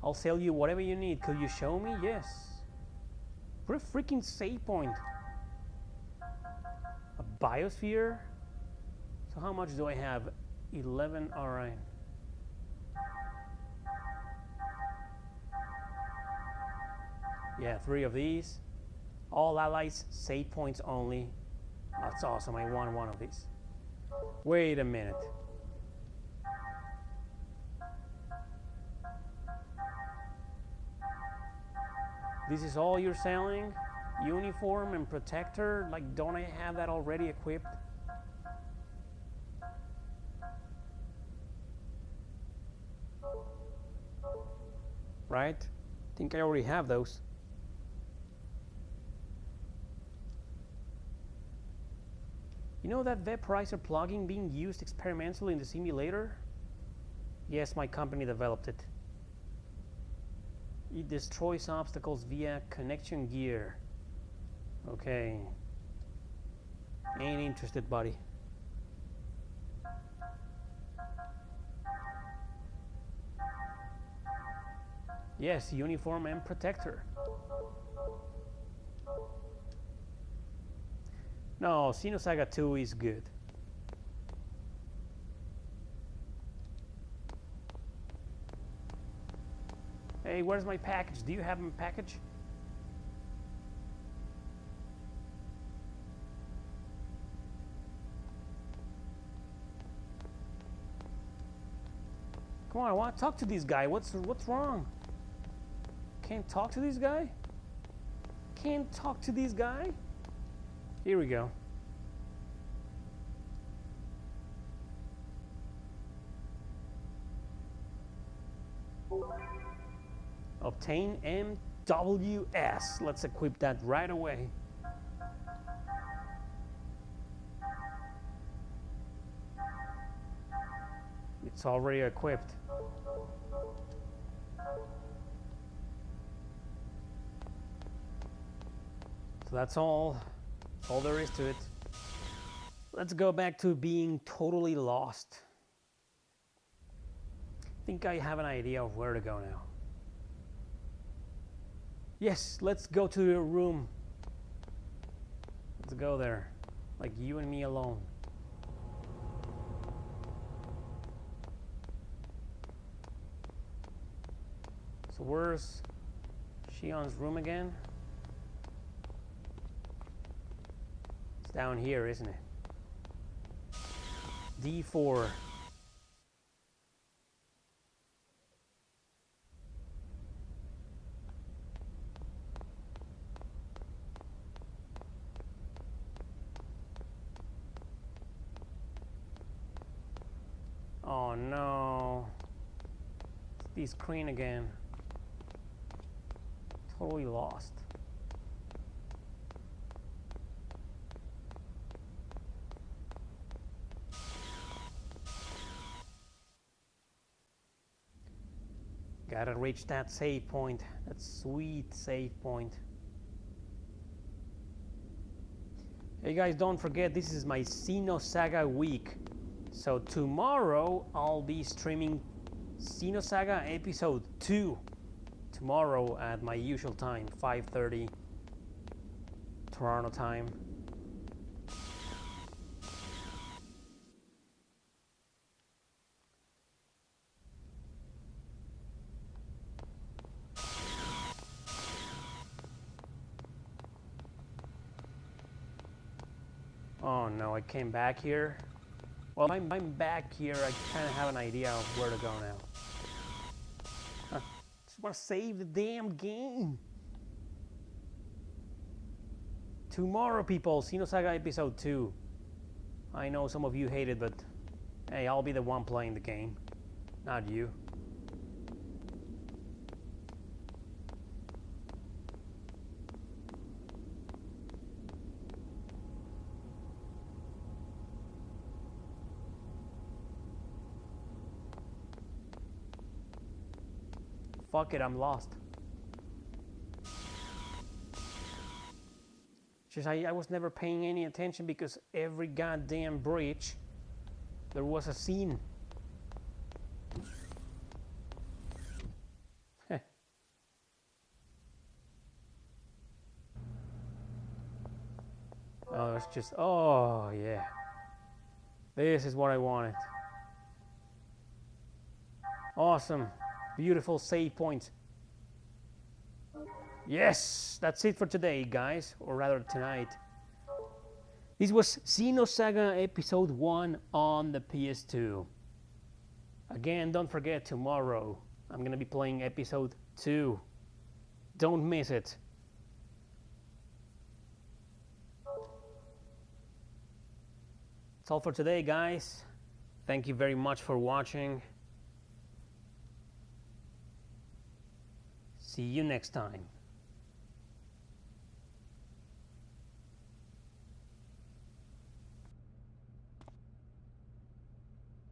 I'll sell you whatever you need. Could you show me? Yes. What a freaking save point. A biosphere? So how much do I have? 11, alright. Yeah, 3 of these. All allies, save points only. That's awesome, I want one of these. Wait a minute. This is all you're selling? Uniform and protector? Like, don't I have that already equipped? Right? I think I already have those. You know that vaporizer plugin being used experimentally in the simulator? Yes, my company developed it. It destroys obstacles via connection gear. Okay. Ain't interested, buddy. Yes, uniform and protector. No, Xenosaga 2 is good. Hey, where's my package? Do you have my package? Come on, I want to talk to this guy. What's wrong? Can't talk to this guy? Can't talk to this guy? Here we go. Obtain MWS. Let's equip that right away. It's already equipped. So that's all there is to it. Let's go back to being totally lost. I think I have an idea of where to go now. Yes, let's go to your room. Let's go there. Like you and me alone. So where's Shion's room again? It's down here, isn't it? D4. Oh no. It's the screen again. Totally lost. Gotta reach that save point, that sweet save point. Hey guys, don't forget, this is my Xenosaga week. So tomorrow I'll be streaming Xenosaga episode 2. Tomorrow at my usual time, 5:30 Toronto time. Oh no, I came back here. Well, I'm back here. I kind of have an idea of where to go now. Just want to save the damn game. Tomorrow, people, Xenosaga episode 2. I know some of you hate it, but hey, I'll be the one playing the game, not you. Fuck it, I'm lost. Just I was never paying any attention because every goddamn bridge there was a scene. Oh, it's just, oh yeah. This is what I wanted. Awesome. Beautiful save points. Yes, that's it for today, guys, or rather tonight. This was Xenosaga episode 1 on the PS2. Again, don't forget, tomorrow I'm gonna be playing episode 2. Don't miss it. That's all for today, guys. Thank you very much for watching. See you next time.